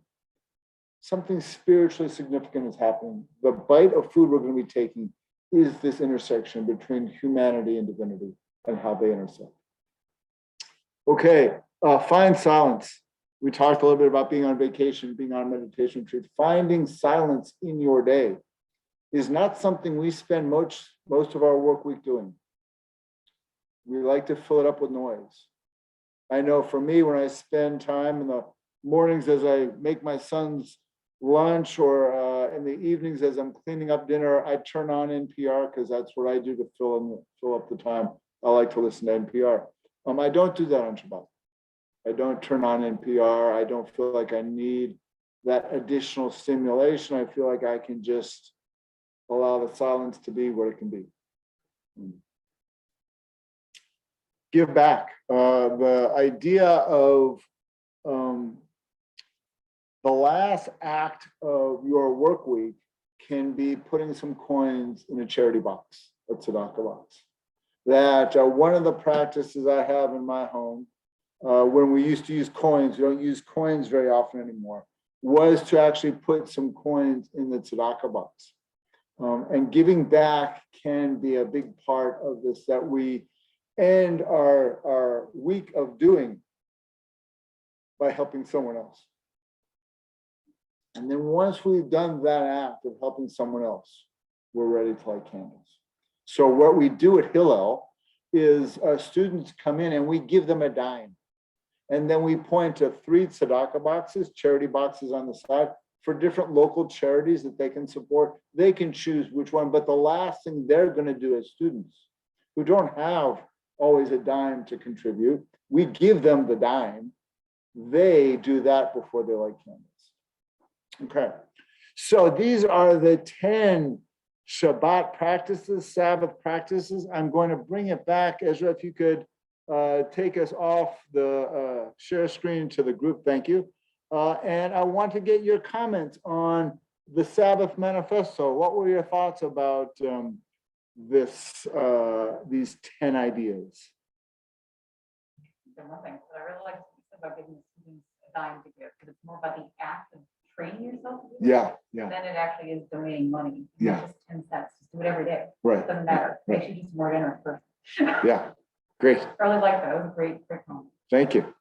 Speaker 1: something spiritually significant is happening. The bite of food we're going to be taking is this intersection between humanity and divinity and how they intersect. Okay, find silence. We talked a little bit about being on vacation, being on a meditation retreat. Finding silence in your day is not something we spend most of our work week doing. We like to fill it up with noise. I know for me, when I spend time in the mornings as I make my son's lunch or in the evenings as I'm cleaning up dinner, I turn on NPR because that's what I do to fill up the time. I like to listen to NPR. I don't do that on Shabbat. I don't turn on NPR. I don't feel like I need that additional stimulation. I feel like I can just allow the silence to be what it can be. Give back. The idea of the last act of your work week can be putting some coins in a charity box, a tzedakah box. That one of the practices I have in my home, when we used to use coins, we don't use coins very often anymore, was to actually put some coins in the tzedakah box. And giving back can be a big part of this, that we end our week of doing by helping someone else. And then once we've done that act of helping someone else, we're ready to light candles. So what we do at Hillel is students come in and we give them a dime. And then we point to 3 tzedakah boxes, charity boxes on the side for different local charities that they can support. They can choose which one, but the last thing they're going to do as students who don't have always a dime to contribute, we give them the dime. They do that before they light candles. Okay, so these are the 10 Shabbat practices, Sabbath practices. I'm going to bring it back. Ezra, if you could take us off the share screen to the group, thank you. And I want to get your comments on the Sabbath Manifesto. What were your thoughts about these 10 ideas?
Speaker 4: Nothing, but I really like what you said about giving the students a dime to give, because it's more about the act of training yourself to do it.
Speaker 1: Yeah.
Speaker 4: Then it actually is donating money. It's
Speaker 1: Yeah.
Speaker 4: not just 10 cents. Just do it every day.
Speaker 1: Right.
Speaker 4: It doesn't matter.
Speaker 1: Right.
Speaker 4: Makes you just a more generous person.
Speaker 1: Yeah, great.
Speaker 4: I really like that. It was a great comment.
Speaker 1: Thank you.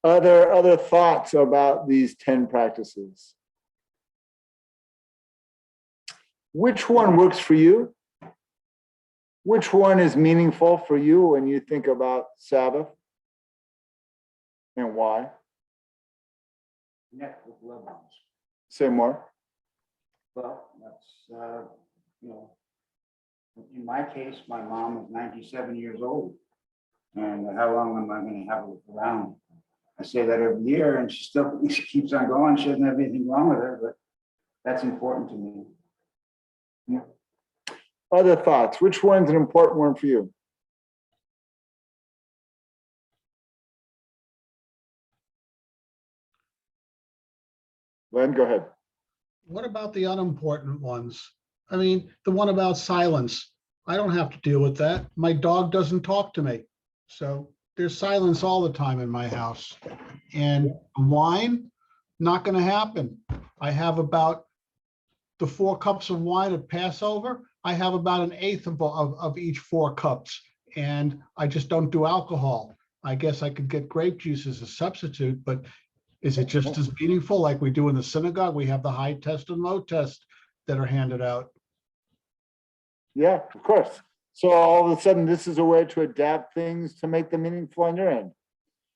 Speaker 1: Are there other thoughts about these 10 practices? Which one works for you? Which one is meaningful for you when you think about Sabbath? And why?
Speaker 16: Connect with loved ones.
Speaker 1: Say more.
Speaker 16: Well, that's, in my case, my mom is 97 years old. And how long am I going to have her around? I say that every year and she keeps on going. She doesn't have anything wrong with her, but that's important to me.
Speaker 1: Yeah. Other thoughts? Which one's an important one for you? Len, go ahead.
Speaker 11: What about the unimportant ones? I mean, the one about silence. I don't have to deal with that. My dog doesn't talk to me. So there's silence all the time in my house. And wine, not going to happen. I have about the 4 cups of wine at Passover. I have about an eighth of each 4 cups. And I just don't do alcohol. I guess I could get grape juice as a substitute, but is it just as meaningful like we do in the synagogue? We have the high test and low test that are handed out.
Speaker 1: Yeah, of course. So all of a sudden, this is a way to adapt things to make them meaningful on your end.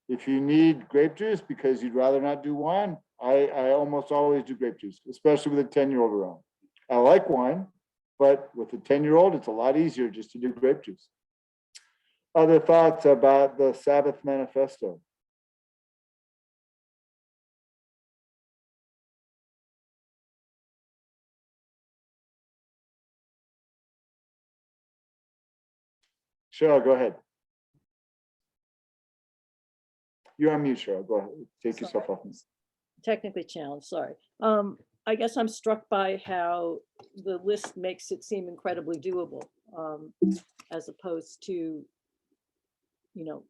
Speaker 1: If you need grape juice because you'd rather not do wine, I almost always do grape juice, especially with a 10-year-old around. I like wine, but with a 10-year-old, it's a lot easier just to do grape juice. Other thoughts about the Sabbath Manifesto? Cheryl, go ahead. You're on mute, Cheryl. Go ahead. Take yourself off.
Speaker 8: Technically challenged, sorry. I guess I'm struck by how the list makes it seem incredibly doable, as opposed to, you know,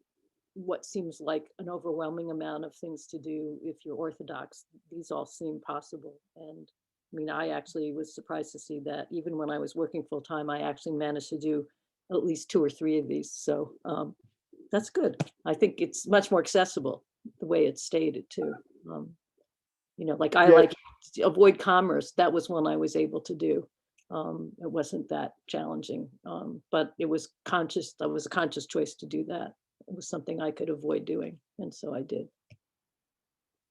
Speaker 8: what seems like an overwhelming amount of things to do if you're Orthodox. These all seem possible. And I mean, I actually was surprised to see that even when I was working full time, I actually managed to do at least 2 or 3 of these. So that's good. I think it's much more accessible the way it's stated too. You know, like I like avoid commerce. That was one I was able to do. It wasn't that challenging, but it was conscious. That was a conscious choice to do that. It was something I could avoid doing, and so I did.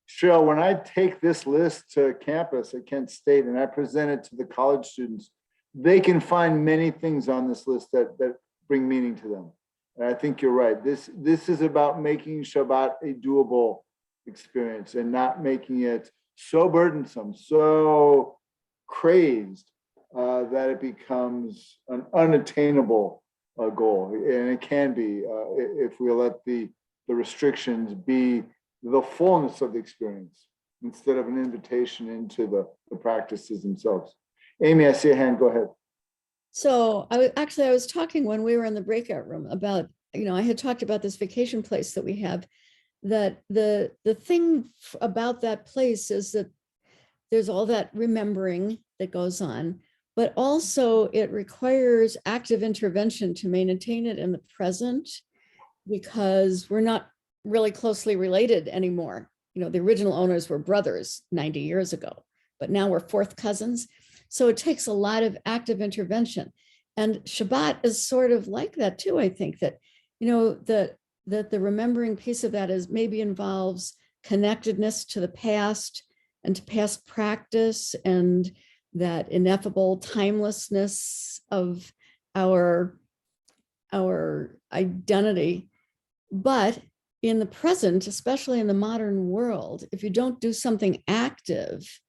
Speaker 1: Cheryl, when I take this list to campus at Kent State and I present it to the college students, they can find many things on this list that bring meaning to them. And I think you're right. This is about making Shabbat a doable experience and not making it so burdensome, so crazed that it becomes an unattainable goal. And it can be if we let the restrictions be the fullness of the experience instead of an invitation into the practices themselves. Amy, I see a hand. Go ahead.
Speaker 10: So I was talking when we were in the breakout room about, you know, I had talked about this vacation place that we have, that the thing about that place is that there's all that remembering that goes on, but also it requires active intervention to maintain it in the present, because we're not really closely related anymore. You know, the original owners were brothers 90 years ago, but now we're fourth cousins. So it takes a lot of active intervention. And Shabbat is sort of like that too. I think that, you know, that the remembering piece of that is maybe involves connectedness to the past and to past practice, and that ineffable timelessness of our identity. But in the present, especially in the modern world, if you don't do something active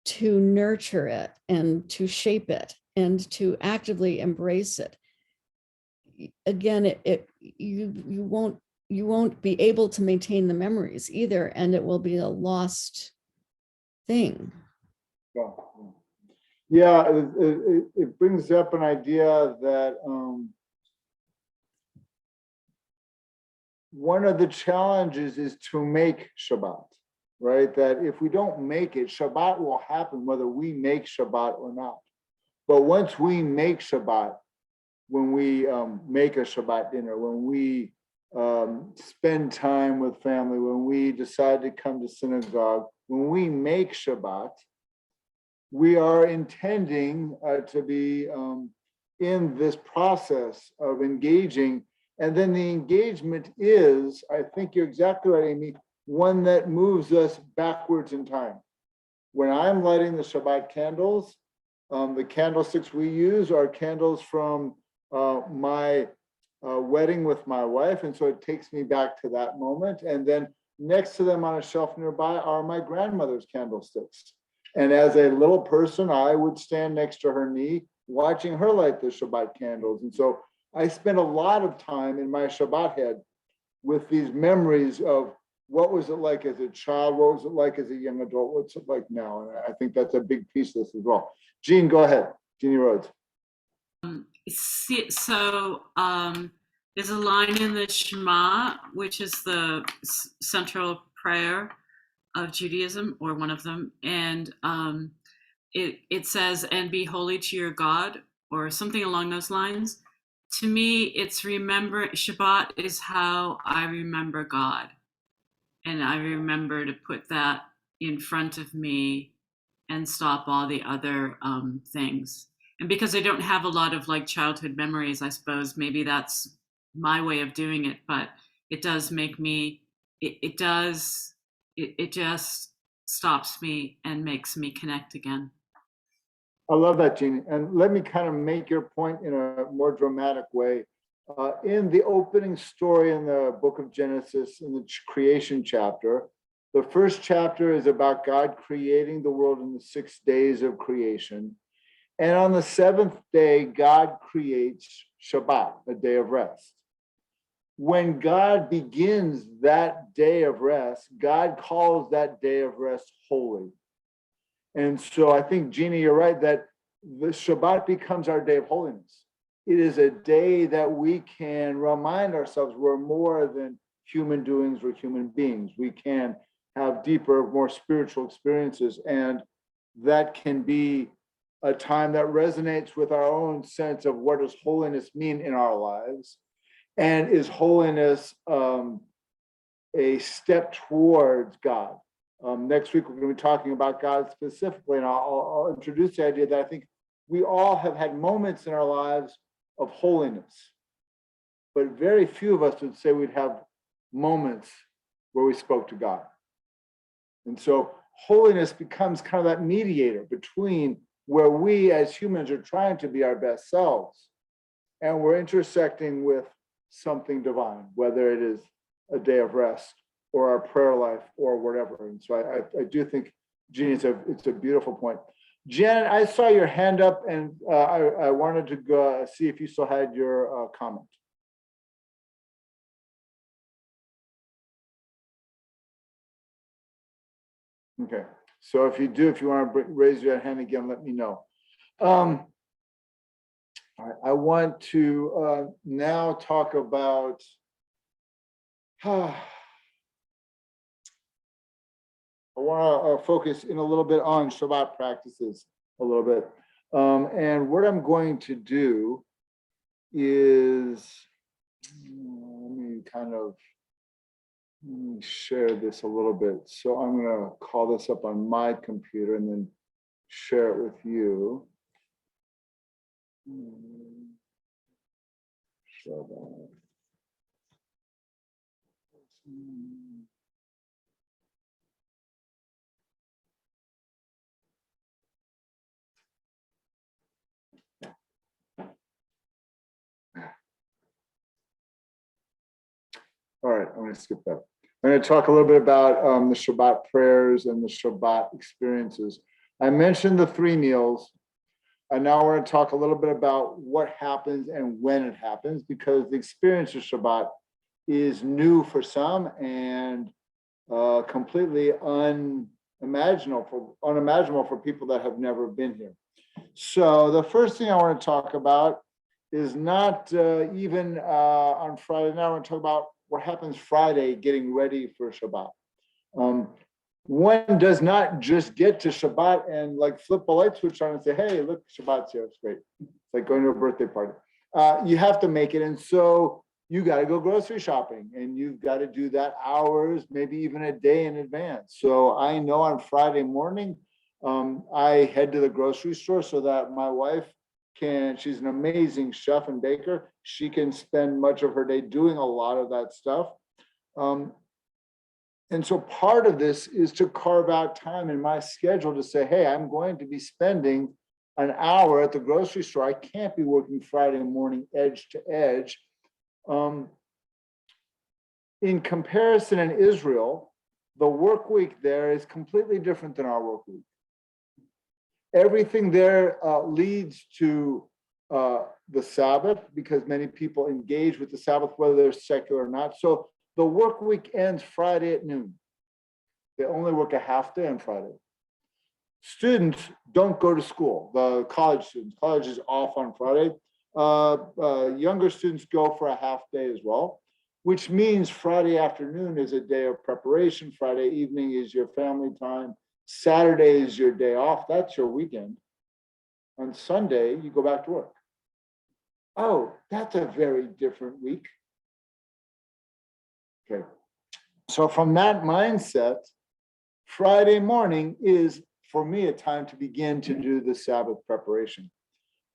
Speaker 10: to nurture it and to shape it and to actively embrace it, again, you won't be able to maintain the memories either, and it will be a lost thing.
Speaker 1: Yeah, it brings up an idea that one of the challenges is to make Shabbat, right? That if we don't make it, Shabbat will happen whether we make Shabbat or not. But once we make Shabbat, when we make a Shabbat dinner, when we spend time with family, when we decide to come to synagogue, when we make Shabbat, we are intending to be in this process of engaging. And then the engagement is, I think you're exactly right, Amy, one that moves us backwards in time. When I'm lighting the Shabbat candles, the candlesticks we use are candles from my wedding with my wife. And so it takes me back to that moment. And then next to them on a shelf nearby are my grandmother's candlesticks. And as a little person, I would stand next to her knee watching her light the Shabbat candles. And so I spent a lot of time in my Shabbat head with these memories of what was it like as a child, what was it like as a young adult, what's it like now? And I think that's a big piece of this as well. Jean, go ahead. Jeannie Rhodes.
Speaker 2: So there's a line in the Shema, which is the central prayer of Judaism, or one of them, and it says, "And be holy to your God," or something along those lines. To me, it's Shabbat is how I remember God, and I remember to put that in front of me and stop all the other things. And because I don't have a lot of like childhood memories, I suppose maybe that's my way of doing it, but it does make me, it just stops me and makes me connect again.
Speaker 1: I love that, Jeannie. And let me kind of make your point in a more dramatic way. In the opening story in the book of Genesis, in the creation chapter, the first chapter is about God creating the world in the 6 days of creation. And on the seventh day, God creates Shabbat, a day of rest. When God begins that day of rest, God calls that day of rest holy. And so I think, Jeannie, you're right that the Shabbat becomes our day of holiness. It is a day that we can remind ourselves we're more than human doings, we're human beings. We can have deeper, more spiritual experiences. And that can be a time that resonates with our own sense of what does holiness mean in our lives. And is holiness a step towards God? Next week, we're going to be talking about God specifically, and I'll introduce the idea that I think we all have had moments in our lives of holiness, but very few of us would say we'd have moments where we spoke to God. And so holiness becomes kind of that mediator between where we as humans are trying to be our best selves and we're intersecting with something divine, whether it is a day of rest or our prayer life or whatever. And so I do think, Jeannie, it's a beautiful point. Jen, I saw your hand up and I wanted to go see if you still had your comment. Okay, so if you do, if you want to raise your hand again, let me know. All right, I want to now talk about I want to focus in a little bit on Shabbat practices a little bit. And what I'm going to do is, let me share this a little bit. So I'm going to call this up on my computer and then share it with you. Shabbat. All right, I'm going to skip that. I'm going to talk a little bit about the Shabbat prayers and the Shabbat experiences. I mentioned the 3 meals, and now we're going to talk a little bit about what happens and when it happens, because the experience of Shabbat is new for some and completely unimaginable for people that have never been here. So the first thing I want to talk about is not even on Friday. Now I want to talk about what happens Friday getting ready for Shabbat. One does not just get to Shabbat and like flip a light switch on and say, hey, look, Shabbat's here, it's great. It's like going to a birthday party. You have to make it. And so you got to go grocery shopping and you've got to do that hours, maybe even a day in advance. So I know on Friday morning, I head to the grocery store so that my wife she's an amazing chef and baker. She can spend much of her day doing a lot of that stuff. And so part of this is to carve out time in my schedule to say, hey, I'm going to be spending an hour at the grocery store. I can't be working Friday morning edge to edge. In comparison, in Israel, the work week there is completely different than our work week. Everything there leads to the Sabbath, because many people engage with the Sabbath, whether they're secular or not. So the work week ends Friday at noon. They only work a half day on Friday. Students don't go to school. The college is off on Friday. Younger students go for a half day as well, which means Friday afternoon is a day of preparation. Friday evening is your family time. Saturday is your day off. That's your weekend. On Sunday, you go back to work. Oh, that's a very different week. Okay. So from that mindset, Friday morning is, for me, a time to begin to do the Sabbath preparation.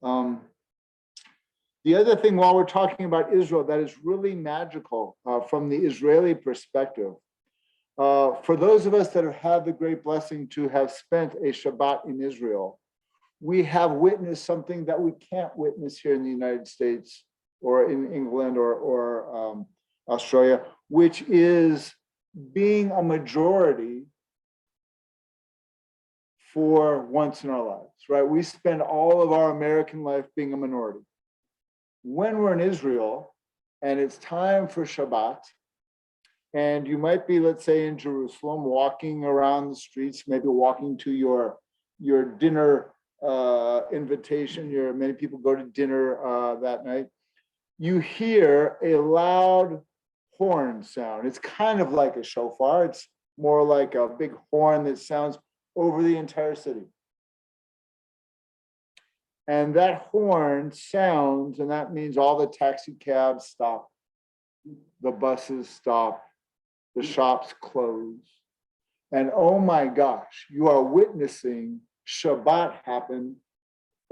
Speaker 1: The other thing, while we're talking about Israel, that is really magical from the Israeli perspective. For those of us that have had the great blessing to have spent a Shabbat in Israel, we have witnessed something that we can't witness here in the United States or in England or Australia, which is being a majority for once in our lives, right? We spend all of our American life being a minority. When we're in Israel and it's time for Shabbat, and you might be, let's say, in Jerusalem, walking around the streets, maybe walking to your dinner invitation. Many people go to dinner that night. You hear a loud horn sound. It's kind of like a shofar. It's more like a big horn that sounds over the entire city. And that horn sounds, and that means all the taxi cabs stop, the buses stop, the shops close. And oh my gosh, you are witnessing Shabbat happen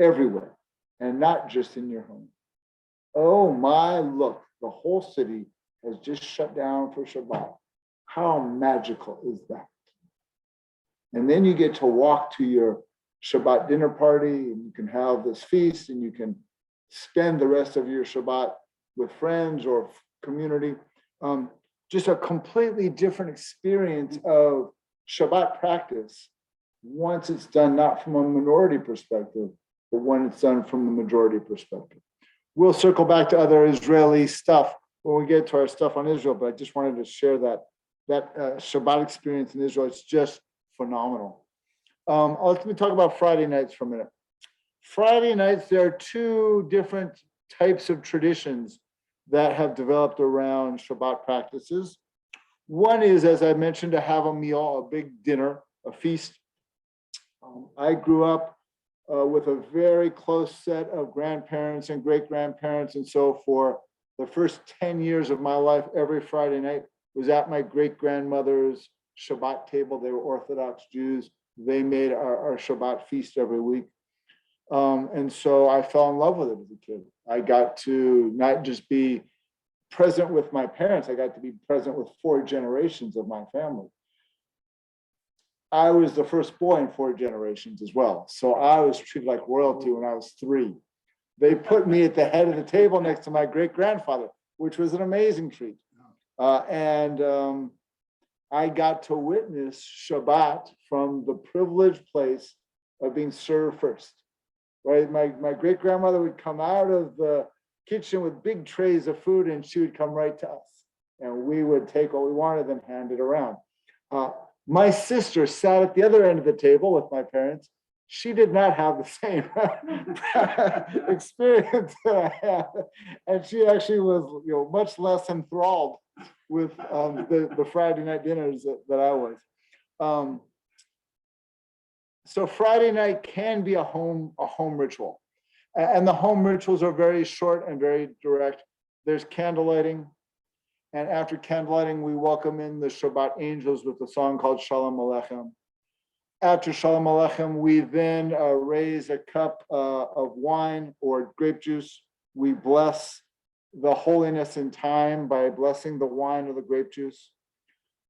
Speaker 1: everywhere and not just in your home. Oh my, look, the whole city has just shut down for Shabbat. How magical is that? And then you get to walk to your Shabbat dinner party and you can have this feast and you can spend the rest of your Shabbat with friends or community. Just a completely different experience of Shabbat practice once it's done not from a minority perspective, but when it's done from the majority perspective. We'll circle back to other Israeli stuff when we get to our stuff on Israel, but I just wanted to share that Shabbat experience in Israel. It's just phenomenal. Let me talk about Friday nights for a minute. Friday nights, there are two different types of traditions that have developed around Shabbat practices. One is, as I mentioned, to have a meal, a big dinner, a feast. I grew up with a very close set of grandparents and great-grandparents, and so for the first 10 years of my life, every Friday night was at my great-grandmother's Shabbat table. They were Orthodox Jews. They made our Shabbat feast every week. And so I fell in love with it as a kid. I got to not just be present with my parents, I got to be present with 4 generations of my family. I was the first boy in 4 generations as well. So I was treated like royalty when I was 3. They put me at the head of the table next to my great-grandfather, which was an amazing treat. I got to witness Shabbat from the privileged place of being served first. Right, my great-grandmother would come out of the kitchen with big trays of food and she would come right to us. And we would take what we wanted and hand it around. My sister sat at the other end of the table with my parents. She did not have the same experience that I had. And she actually was much less enthralled with the Friday night dinners that I was. So Friday night can be a home ritual. And the home rituals are very short and very direct. There's candlelighting. And after candlelighting, we welcome in the Shabbat angels with a song called Shalom Aleichem. After Shalom Aleichem, we then raise a cup of wine or grape juice. We bless the holiness in time by blessing the wine or the grape juice.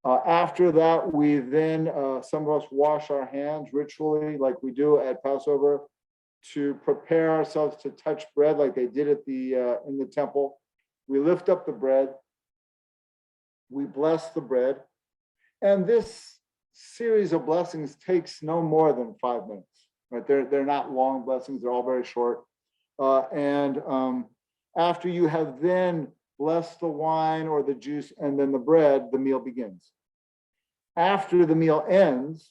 Speaker 1: After that, we then, some of us wash our hands ritually like we do at Passover to prepare ourselves to touch bread like they did at in the temple. We lift up the bread. We bless the bread. And this series of blessings takes no more than 5 minutes. Right? They're not long blessings. They're all very short. After you have then blessed the wine or the juice and then the bread, the meal begins. After the meal ends,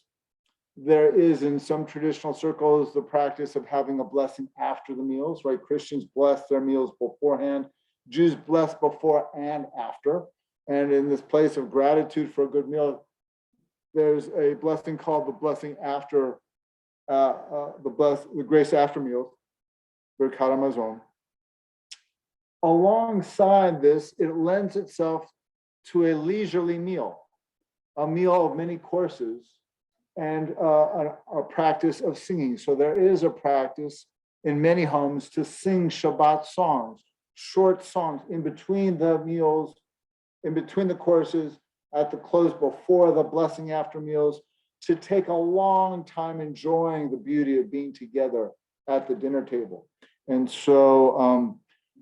Speaker 1: there is in some traditional circles the practice of having a blessing after the meals, right? Christians bless their meals beforehand, Jews bless before and after. And in this place of gratitude for a good meal, there's a blessing called the blessing after, the grace after meals, Birkat HaMazon. Alongside this, it lends itself to a leisurely meal, a meal of many courses, and a practice of singing. So there is a practice in many homes to sing Shabbat songs, short songs in between the meals, in between the courses, at the close before the blessing after meals, to take a long time enjoying the beauty of being together at the dinner table. And so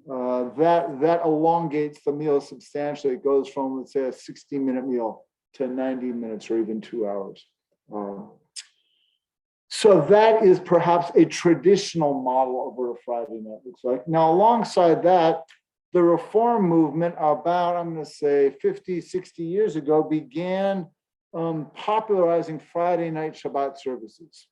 Speaker 1: that elongates the meal substantially. It goes from, let's say, a 60-minute meal to 90 minutes or even 2 hours. So that is perhaps a traditional model of what a Friday night looks like. Now, alongside that, the Reform movement about, I'm going to say 50, 60 years ago, began popularizing Friday night Shabbat services.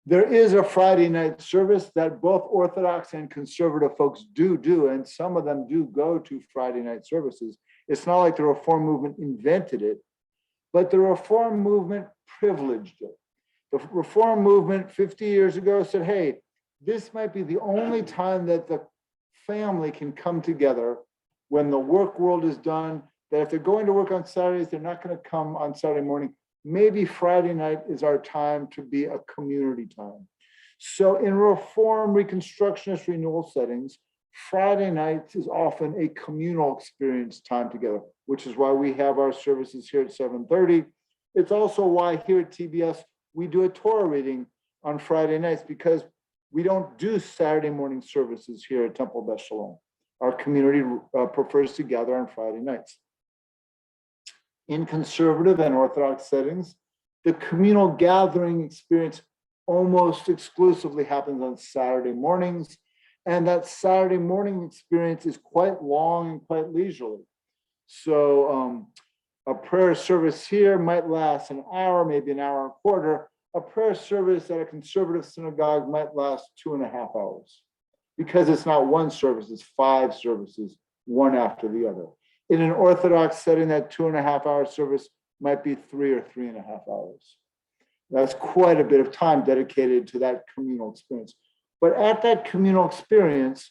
Speaker 1: There is a Friday night service that both Orthodox and conservative folks do, and some of them do go to Friday night services. It's not like the Reform movement invented it, but the Reform movement privileged it. The Reform movement 50 years ago said, hey, this might be the only time that the family can come together when the work world is done, that if they're going to work on Saturdays, they're not going to come on Saturday morning. Maybe Friday night is our time to be a community time. So in Reform, Reconstructionist, renewal settings, Friday nights is often a communal experience time together, which is why we have our services here at 7:30. It's also why here at TBS, we do a Torah reading on Friday nights, because we don't do Saturday morning services here at Temple Beth Shalom. Our community prefers to gather on Friday nights. In conservative and Orthodox settings, the communal gathering experience almost exclusively happens on Saturday mornings. And that Saturday morning experience is quite long and quite leisurely. So a prayer service here might last an hour, maybe an hour and a quarter. A prayer service at a conservative synagogue might last 2.5 hours, because it's not one service, it's 5 services, one after the other. In an Orthodox setting, that 2.5-hour service might be 3 or 3.5 hours. That's quite a bit of time dedicated to that communal experience. But at that communal experience,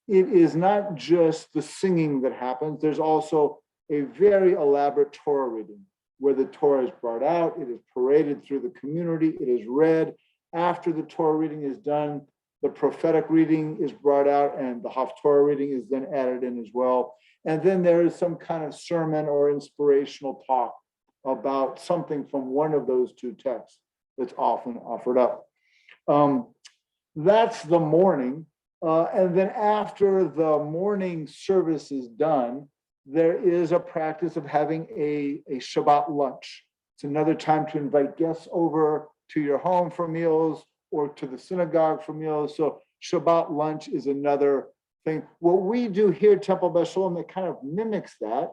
Speaker 1: it is not just the singing that happens. There's also a very elaborate Torah reading, where the Torah is brought out, it is paraded through the community, it is read. After the Torah reading is done, the prophetic reading is brought out, and the Haftorah reading is then added in as well. And then there is some kind of sermon or inspirational talk about something from one of those 2 texts that's often offered up. That's the morning. And then after the morning service is done, there is a practice of having a Shabbat lunch. It's another time to invite guests over to your home for meals or to the synagogue for meals. So Shabbat lunch is another thing. What we do here at Temple Beth Shalom that kind of mimics that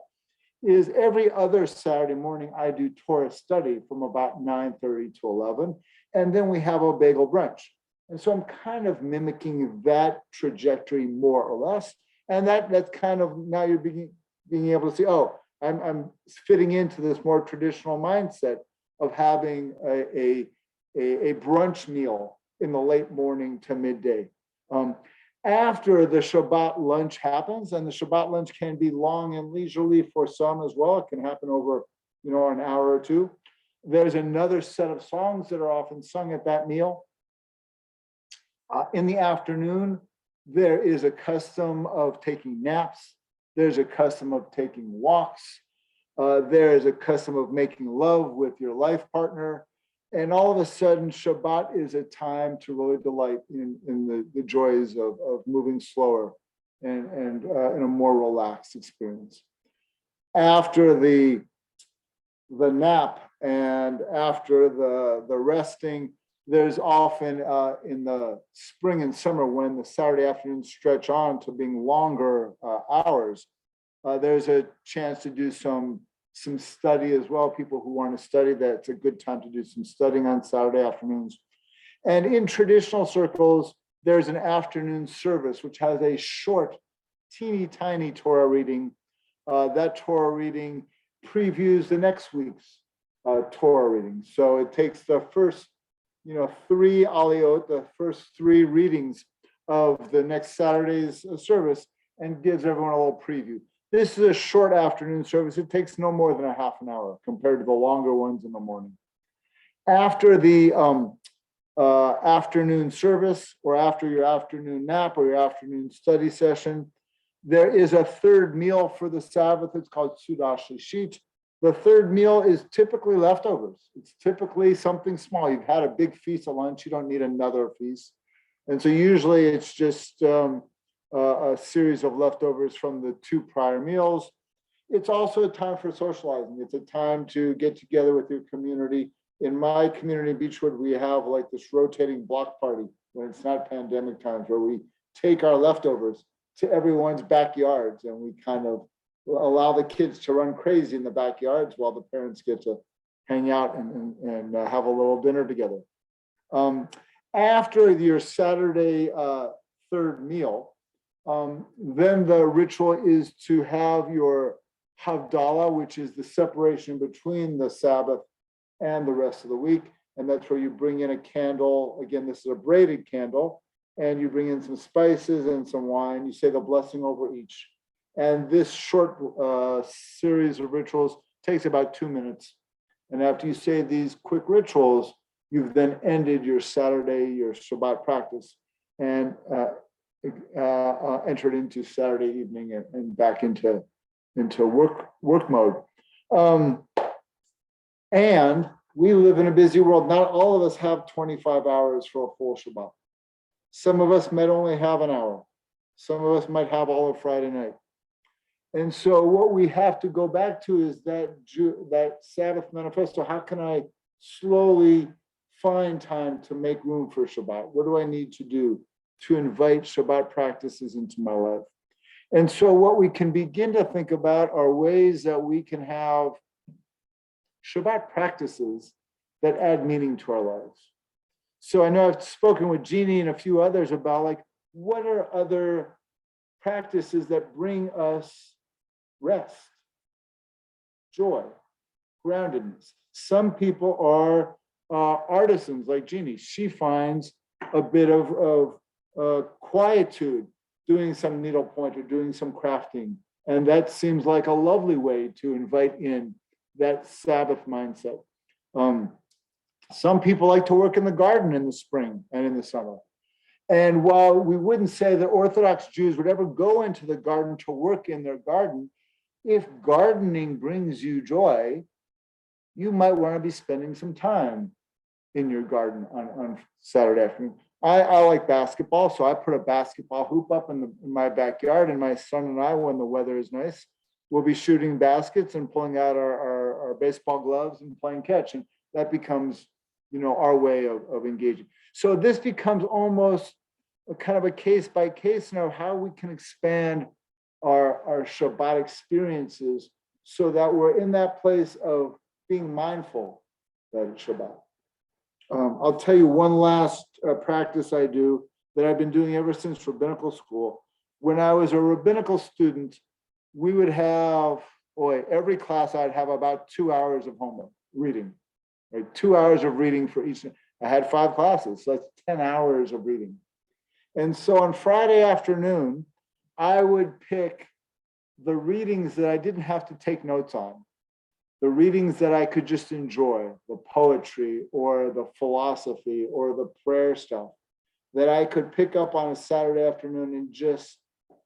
Speaker 1: is every other Saturday morning, I do Torah study from about 9:30 to 11, and then we have a bagel brunch. And so I'm kind of mimicking that trajectory more or less. And that's kind of, now you're being able to see, oh, I'm fitting into this more traditional mindset of having a brunch meal in the late morning to midday. After the Shabbat lunch happens, and the Shabbat lunch can be long and leisurely for some as well, it can happen over, an hour or 2. There's another set of songs that are often sung at that meal. In the afternoon, there is a custom of taking naps. There's a custom of taking walks. There is a custom of making love with your life partner. And all of a sudden, Shabbat is a time to really delight in the joys of moving slower and in a more relaxed experience. After the nap and after the resting, there's often in the spring and summer, when the Saturday afternoons stretch on to being longer hours, there's a chance to do some study as well. People who want to study, that's a good time to do some studying on Saturday afternoons. And in traditional circles, there's an afternoon service, which has a short, teeny tiny Torah reading. That Torah reading previews the next week's Torah reading. So it takes the first 3 aliyot, the first 3 readings of the next Saturday's service, and gives everyone a little preview. This is a short afternoon service. It takes no more than a half an hour compared to the longer ones in the morning. After the afternoon service or after your afternoon nap or your afternoon study session. There is a third meal for the Sabbath. It's called Sudah Shlishit. The third meal is typically leftovers. It's typically something small. You've had a big feast at lunch. You don't need another feast. And so usually it's just a series of leftovers from the 2 prior meals. It's also a time for socializing. It's a time to get together with your community. In my community, Beechwood, we have like this rotating block party when it's not pandemic times, where we take our leftovers to everyone's backyards and we kind of allow the kids to run crazy in the backyards while the parents get to hang out and have a little dinner together. After your Saturday third meal, then the ritual is to have your Havdalah, which is the separation between the Sabbath and the rest of the week. And that's where you bring in a candle. Again, this is a braided candle, and you bring in some spices and some wine. You say the blessing over each. And this short series of rituals takes about 2 minutes. And after you say these quick rituals, you've then ended your Saturday, your Shabbat practice, and entered into Saturday evening and back into work mode. And we live in a busy world. Not all of us have 25 hours for a full Shabbat. Some of us might only have an hour. Some of us might have all of Friday night. And so what we have to go back to is that Sabbath manifesto. How can I slowly find time to make room for Shabbat? What do I need to do to invite Shabbat practices into my life? And so what we can begin to think about are ways that we can have Shabbat practices that add meaning to our lives. So I know I've spoken with Jeannie and a few others about like, what are other practices that bring us rest, joy, groundedness? Some people are artisans like Jeannie. She finds a bit of quietude doing some needlepoint or doing some crafting. And that seems like a lovely way to invite in that Sabbath mindset. Some people like to work in the garden in the spring and in the summer. And while we wouldn't say that Orthodox Jews would ever go into the garden to work in their garden, if gardening brings you joy, you might want to be spending some time in your garden on Saturday afternoon. I like basketball, so I put a basketball hoop up in my backyard, and my son and I, when the weather is nice, we'll be shooting baskets and pulling out our baseball gloves and playing catch. And that becomes, our way of engaging. So this becomes almost a kind of a case by case now, how we can expand our Shabbat experiences so that we're in that place of being mindful that it's Shabbat. I'll tell you one last practice I do that I've been doing ever since rabbinical school. When I was a rabbinical student, we would have, every class I'd have about 2 hours of homework reading, right? 2 hours of reading for each. I had 5 classes, so that's 10 hours of reading. And so on Friday afternoon, I would pick the readings that I didn't have to take notes on, the readings that I could just enjoy, the poetry or the philosophy or the prayer stuff that I could pick up on a Saturday afternoon and just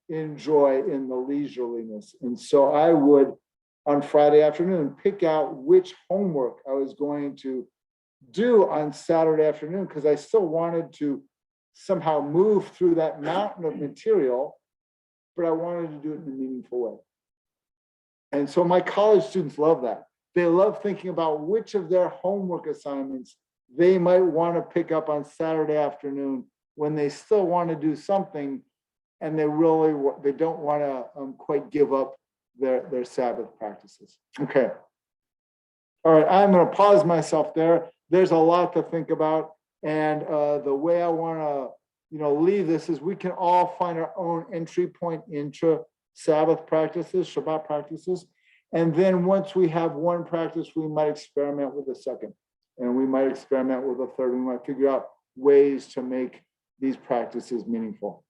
Speaker 1: enjoy in the leisureliness. And so I would, on Friday afternoon, pick out which homework I was going to do on Saturday afternoon, because I still wanted to somehow move through that mountain of material, but I wanted to do it in a meaningful way. And so my college students love that. They love thinking about which of their homework assignments they might want to pick up on Saturday afternoon when they still want to do something and they don't want to quite give up their Sabbath practices. Okay. All right, I'm going to pause myself there. There's a lot to think about. And the way I want to leave this is we can all find our own entry point into Sabbath practices, Shabbat practices. And then once we have one practice, we might experiment with a second, and we might experiment with a third. We might figure out ways to make these practices meaningful.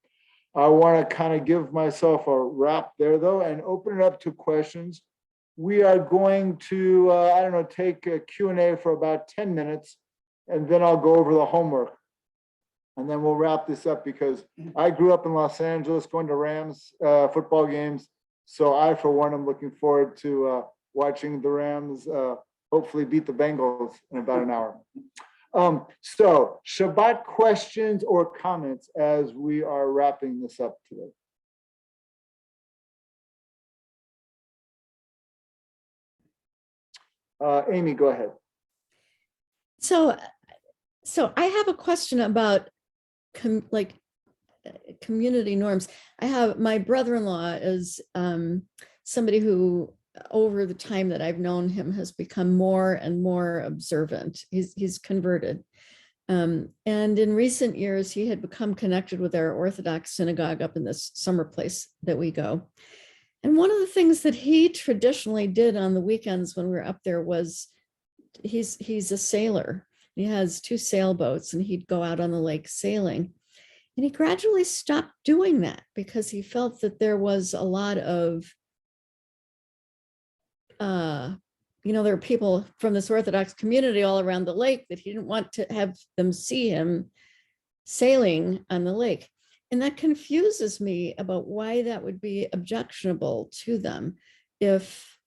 Speaker 1: I want to kind of give myself a wrap there, though, and open it up to questions. We are going to, take a Q&A for about 10 minutes. and then I'll go over the homework. And then we'll wrap this up because I grew up in Los Angeles going to Rams football games. So I, for one, am looking forward to watching the Rams hopefully beat the Bengals in about an hour. So Shabbat questions or comments as we are wrapping this up today. Amy, go ahead.
Speaker 10: So I have a question about community norms. I have my brother-in-law is somebody who over the time that I've known him has become more and more observant. He's converted. And in recent years, he had become connected with our Orthodox synagogue up in this summer place that we go. And one of the things that he traditionally did on the weekends when we were up there was he's a sailor. He has 2 sailboats and he'd go out on the lake sailing. And he gradually stopped doing that because he felt that there was a lot of, there were people from this Orthodox community all around the lake that he didn't want to have them see him sailing on the lake. And that confuses me about why that would be objectionable to them if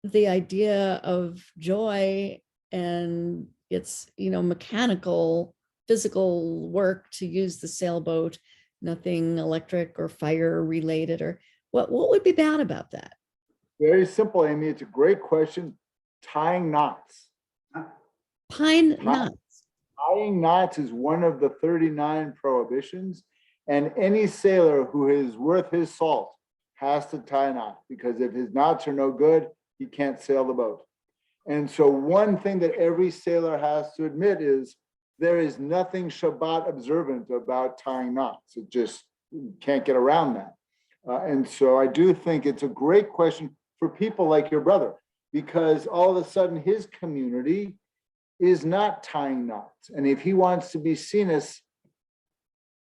Speaker 10: the idea of joy and it's, mechanical, physical work to use the sailboat, nothing electric or fire related, or what would be bad about that?
Speaker 1: Very simple, Amy. It's a great question. Tying knots.
Speaker 10: Tying knots
Speaker 1: is one of the 39 prohibitions. And any sailor who is worth his salt has to tie a knot, because if his knots are no good, he can't sail the boat. And so one thing that every sailor has to admit is there is nothing Shabbat observant about tying knots. It just, you can't get around that. And so I do think it's a great question for people like your brother, because all of a sudden his community is not tying knots. And if he wants to be seen as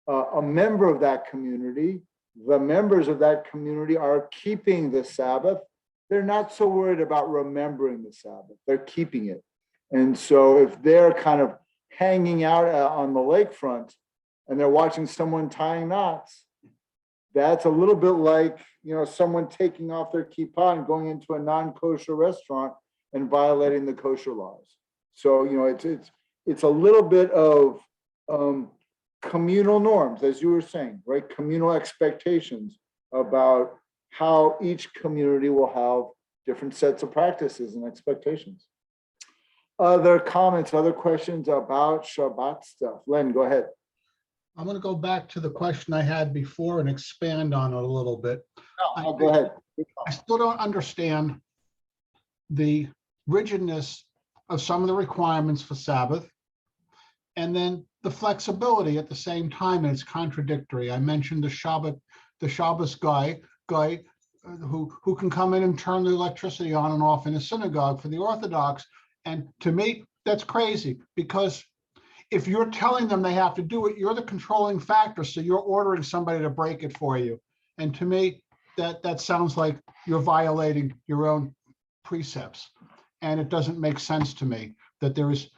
Speaker 1: a member of that community, the members of that community are keeping the Sabbath. They're not so worried about remembering the Sabbath. They're keeping it. And so if they're kind of hanging out on the lakefront and they're watching someone tying knots, that's a little bit like, someone taking off their kippah and going into a non-kosher restaurant and violating the kosher laws. So, it's a little bit of communal norms, as you were saying, right? Communal expectations about how each community will have different sets of practices and expectations. Other comments, other questions about Shabbat stuff? Len, go ahead.
Speaker 11: I'm going to go back to the question I had before and expand on it a little bit.
Speaker 1: Go ahead.
Speaker 11: I still don't understand the rigidness of some of the requirements for Sabbath, and then the flexibility at the same time, and it's contradictory. I mentioned the Shabbos guy who can come in and turn the electricity on and off in a synagogue for the Orthodox. And to me, that's crazy, because if you're telling them they have to do it, you're the controlling factor. So you're ordering somebody to break it for you. And to me, that sounds like you're violating your own precepts. And it doesn't make sense to me that there is,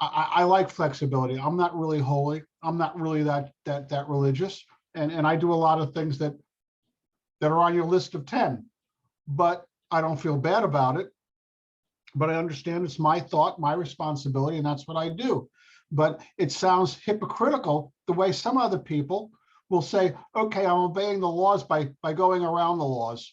Speaker 11: I like flexibility. I'm not really holy. I'm not really that religious. And I do a lot of things that are on your list of 10, but I don't feel bad about it. But I understand it's my thought, my responsibility, and that's what I do. But it sounds hypocritical the way some other people will say, okay, I'm obeying the laws by going around the laws.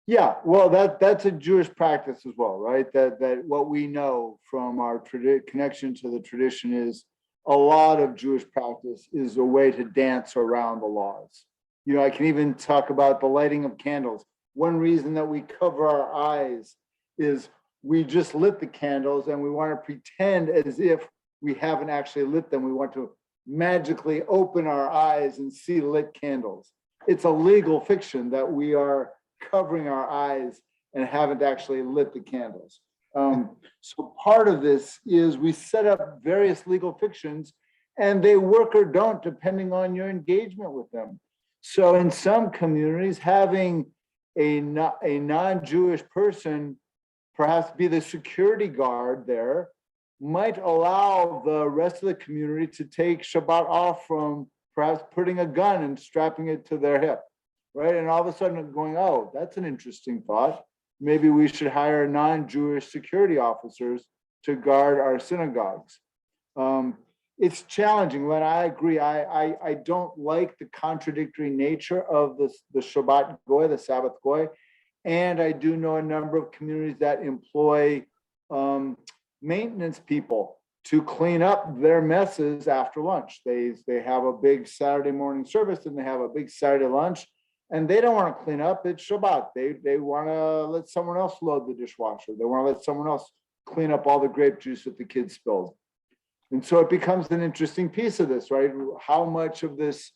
Speaker 1: Yeah, well, that's a Jewish practice as well, right? That what we know from our connection to the tradition is a lot of Jewish practice is a way to dance around the laws. I can even talk about the lighting of candles. One reason that we cover our eyes is we just lit the candles and we want to pretend as if we haven't actually lit them. We want to magically open our eyes and see lit candles. It's a legal fiction that we are covering our eyes and haven't actually lit the candles. So part of this is we set up various legal fictions and they work or don't depending on your engagement with them. So in some communities, having a non-Jewish person perhaps be the security guard there, might allow the rest of the community to take Shabbat off from perhaps putting a gun and strapping it to their hip, right? And all of a sudden going, oh, that's an interesting thought. Maybe we should hire non-Jewish security officers to guard our synagogues. It's challenging. When I agree, I don't like the contradictory nature of the Shabbat Goy, the Sabbath Goy. And I do know a number of communities that employ maintenance people to clean up their messes after lunch. They have a big Saturday morning service and they have a big Saturday lunch, and they don't want to clean up. It's Shabbat. They want to let someone else load the dishwasher. They want to let someone else clean up all the grape juice that the kids spilled. And so it becomes an interesting piece of this, right? How much of this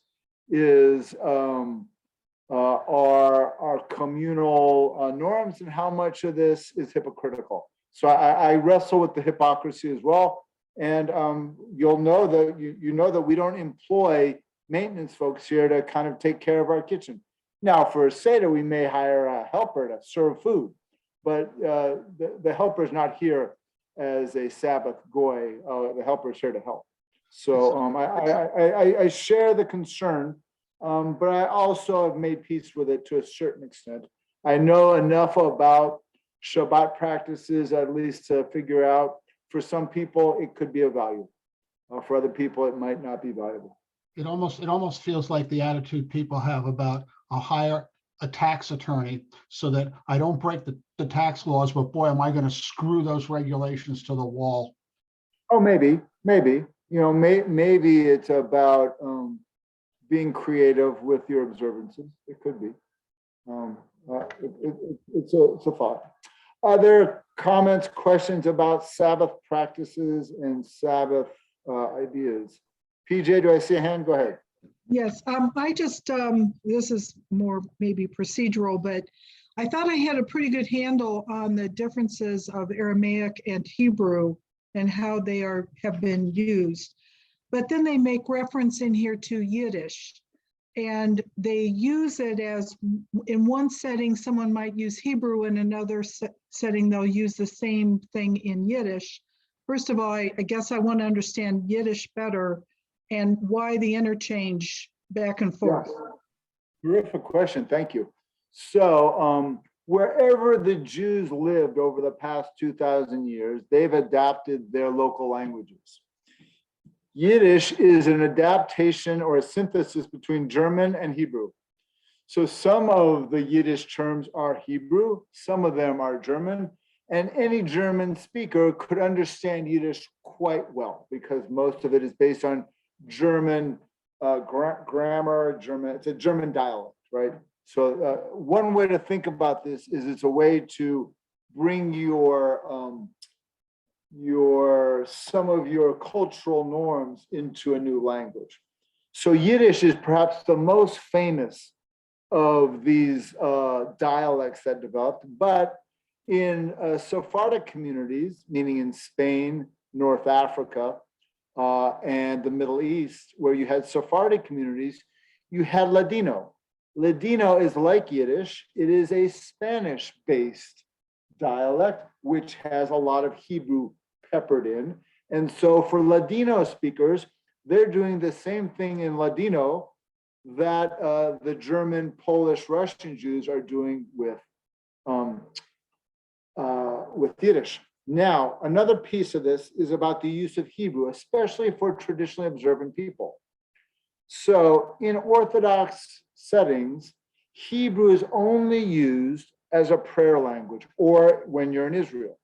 Speaker 1: is our communal norms, and how much of this is hypocritical? So I wrestle with the hypocrisy as well. And you'll know that you know that we don't employ maintenance folks here to kind of take care of our kitchen. Now, for a Seder, we may hire a helper to serve food, but the helper is not here as a Sabbath goy. The helper is here to help. So I share the concern, but I also have made peace with it to a certain extent. I know enough about Shabbat practices, at least to figure out, for some people, it could be of value. For other people, it might not be valuable.
Speaker 11: It almost feels like the attitude people have about, I'll hire a tax attorney so that I don't break the tax laws, but boy, am I going to screw those regulations to the wall.
Speaker 1: Oh, maybe. You know, maybe it's about being creative with your observances. It could be. It's a thought. Are there comments, questions about Sabbath practices and Sabbath ideas? PJ, do I see a hand? Go ahead.
Speaker 17: Yes, I just, this is more maybe procedural, but I thought I had a pretty good handle on the differences of Aramaic and Hebrew and how they have been used. But then they make reference in here to Yiddish, and they use it as, in one setting, someone might use Hebrew, in another setting, they'll use the same thing in Yiddish. First of all, I guess I want to understand Yiddish better and why the interchange back and forth.
Speaker 1: Yeah. Terrific question, thank you. So wherever the Jews lived over the past 2,000 years, they've adapted their local languages. Yiddish is an adaptation or a synthesis between German and Hebrew. So some of the Yiddish terms are Hebrew, some of them are German, and any German speaker could understand Yiddish quite well because most of it is based on German grammar, it's a German dialect, right? So one way to think about this is it's a way to bring some of your cultural norms into a new language. So Yiddish is perhaps the most famous of these dialects that developed, but in Sephardic communities, meaning in Spain, North Africa, and the Middle East, where you had Sephardic communities, you had Ladino. Ladino is like Yiddish. It is a Spanish-based dialect, which has a lot of Hebrew peppered in. And so for Ladino speakers, they're doing the same thing in Ladino that the German, Polish, Russian Jews are doing with Yiddish. Now, another piece of this is about the use of Hebrew, especially for traditionally observant people. So in Orthodox settings, Hebrew is only used as a prayer language or when you're in Israel.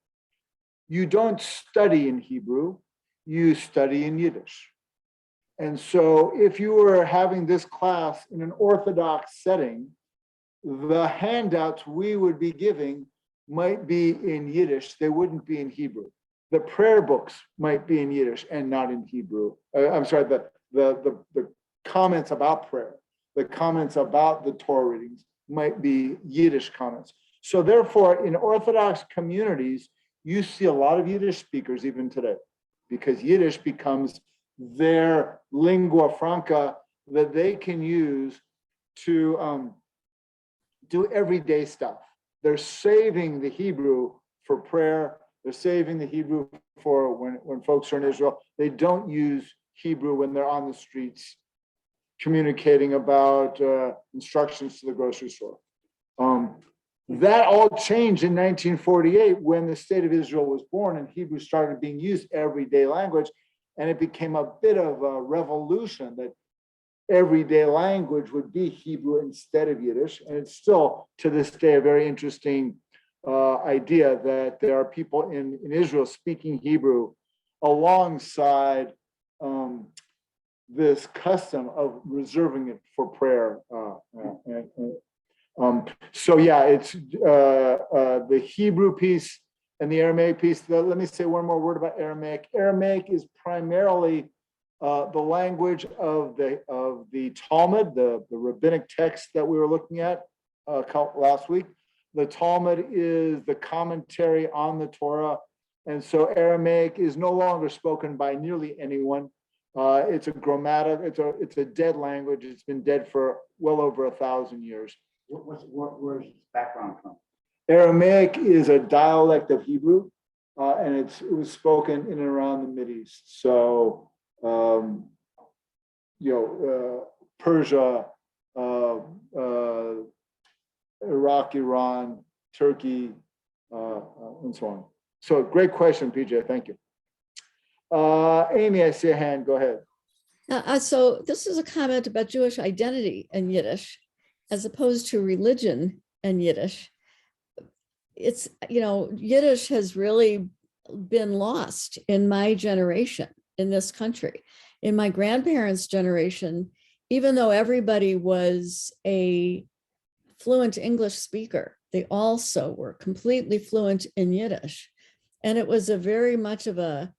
Speaker 1: You don't study in Hebrew, you study in Yiddish. And so if you were having this class in an Orthodox setting, the handouts we would be giving might be in Yiddish, they wouldn't be in Hebrew. The prayer books might be in Yiddish and not in Hebrew. I'm sorry, the comments about prayer, the comments about the Torah readings might be Yiddish comments. So therefore, in Orthodox communities, you see a lot of Yiddish speakers even today, because Yiddish becomes their lingua franca that they can use to do everyday stuff. They're saving the Hebrew for prayer. They're saving the Hebrew for when folks are in Israel. They don't use Hebrew when they're on the streets communicating about instructions to the grocery store. That all changed in 1948 when the state of Israel was born and Hebrew started being used everyday language. And it became a bit of a revolution that everyday language would be Hebrew instead of Yiddish. And it's still, to this day, a very interesting idea that there are people in Israel speaking Hebrew alongside this custom of reserving it for prayer. So yeah, it's the Hebrew piece and the Aramaic piece. Let me say one more word about Aramaic. Aramaic is primarily the language of the Talmud, the rabbinic text that we were looking at last week. The Talmud is the commentary on the Torah, and so Aramaic is no longer spoken by nearly anyone. It's a grammatic. It's a dead language. It's been dead for well over 1,000 years.
Speaker 16: Where's its background from?
Speaker 1: Aramaic is a dialect of Hebrew, and it was spoken in and around the Mideast. So, Persia, Iraq, Iran, Turkey, and so on. So, great question, PJ. Thank you. Amy, I see a hand. Go ahead.
Speaker 10: So this is a comment about Jewish identity in Yiddish, as opposed to religion in Yiddish. It's, Yiddish has really been lost in my generation in this country. In my grandparents' generation, even though everybody was a fluent English speaker, they also were completely fluent in Yiddish. And it was a very much of a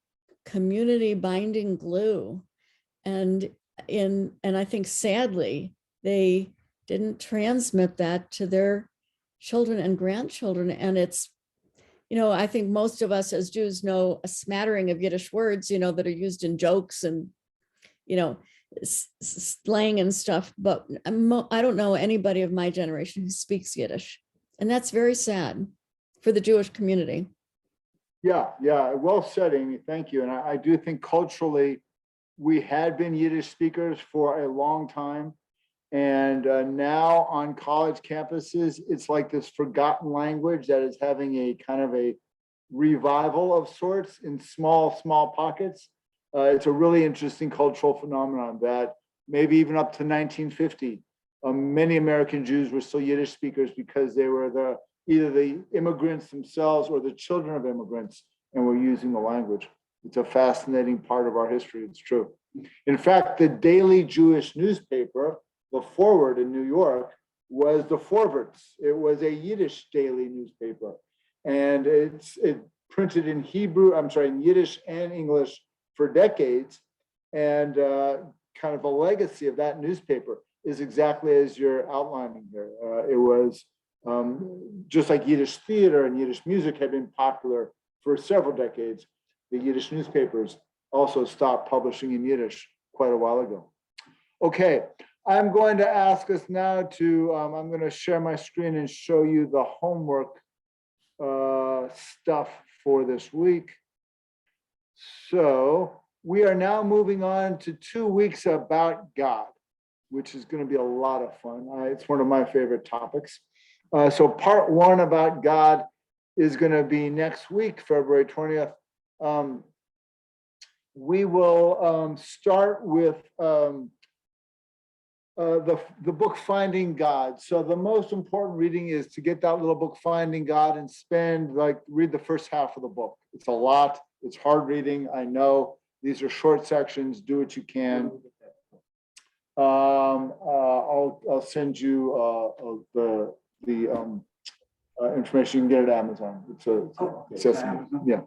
Speaker 10: community binding glue. And I think sadly, they didn't transmit that to their children and grandchildren. And it's, I think most of us as Jews know a smattering of Yiddish words, that are used in jokes and, slang and stuff, but I don't know anybody of my generation who speaks Yiddish. And that's very sad for the Jewish community.
Speaker 1: Yeah, well said, Amy. Thank you. And I do think culturally, we had been Yiddish speakers for a long time. And now on college campuses, it's like this forgotten language that is having a kind of a revival of sorts in small pockets. It's a really interesting cultural phenomenon that maybe even up to 1950, many American Jews were still Yiddish speakers because they were either the immigrants themselves or the children of immigrants and were using the language. It's a fascinating part of our history. It's true. In fact, the daily Jewish newspaper, the Forward in New York, was the Forwards. It was a Yiddish daily newspaper. And it printed in Yiddish and English for decades. And kind of a legacy of that newspaper is exactly as you're outlining here. It was just like Yiddish theater and Yiddish music had been popular for several decades. The Yiddish newspapers also stopped publishing in Yiddish quite a while ago. Okay, I'm going to ask us now to, I'm going to share my screen and show you the homework stuff for this week. So we are now moving on to 2 weeks about God, which is going to be a lot of fun. It's one of my favorite topics. So part 1 about God is going to be next week, February 20th. We will start with the book Finding God. So the most important reading is to get that little book Finding God and read the first half of the book. It's a lot. It's hard reading. I know these are short sections. Do what you can. I'll send you the information. You can get it at Amazon. It's yeah.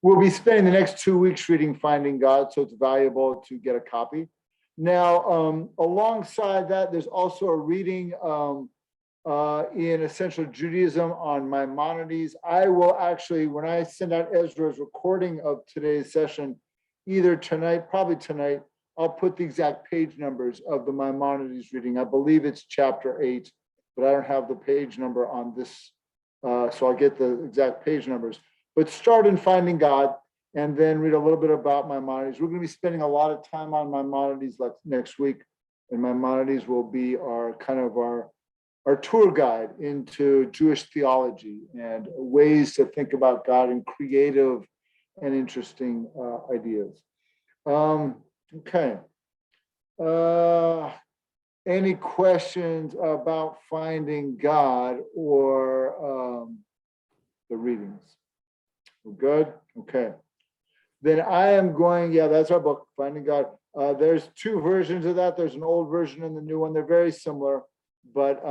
Speaker 1: We'll be spending the next 2 weeks reading Finding God, so it's valuable to get a copy. Now, alongside that, there's also a reading in Essential Judaism on Maimonides. I will actually, when I send out Ezra's recording of today's session, either tonight, probably tonight, I'll put the exact page numbers of the Maimonides reading. I believe it's chapter 8, but I don't have the page number on this So I'll get the exact page numbers. But start in Finding God and then read a little bit about Maimonides. We're going to be spending a lot of time on Maimonides next week. And Maimonides will be our kind of our tour guide into Jewish theology and ways to think about God in creative and interesting ideas. Okay. Any questions about Finding God or the readings? We're good? Okay. Then I am going, yeah, that's our book, Finding God. There's two versions of that. There's an old version and the new one. They're very similar, but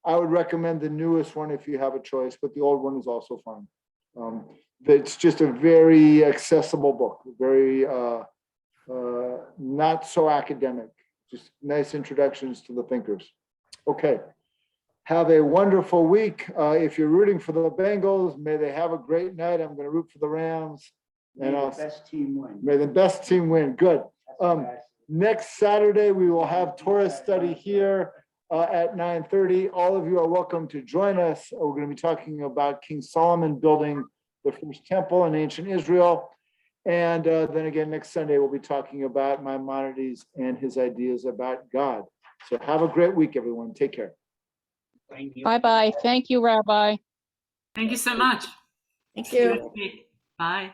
Speaker 1: I would recommend the newest one if you have a choice, but the old one is also fine. It's just a very accessible book, very not so academic, just nice introductions to the thinkers. Okay. Have a wonderful week. If you're rooting for the Bengals, may they have a great night. I'm going to root for the Rams.
Speaker 16: May the best team win.
Speaker 1: May the best team win. Good. Next Saturday, we will have Torah study here at 9:30. All of you are welcome to join us. We're going to be talking about King Solomon building the first temple in ancient Israel. And then again, next Sunday, we'll be talking about Maimonides and his ideas about God. So have a great week, everyone. Take care.
Speaker 12: Bye-bye. Thank you, Rabbi.
Speaker 2: Thank you so much.
Speaker 10: Thank you.
Speaker 2: Bye.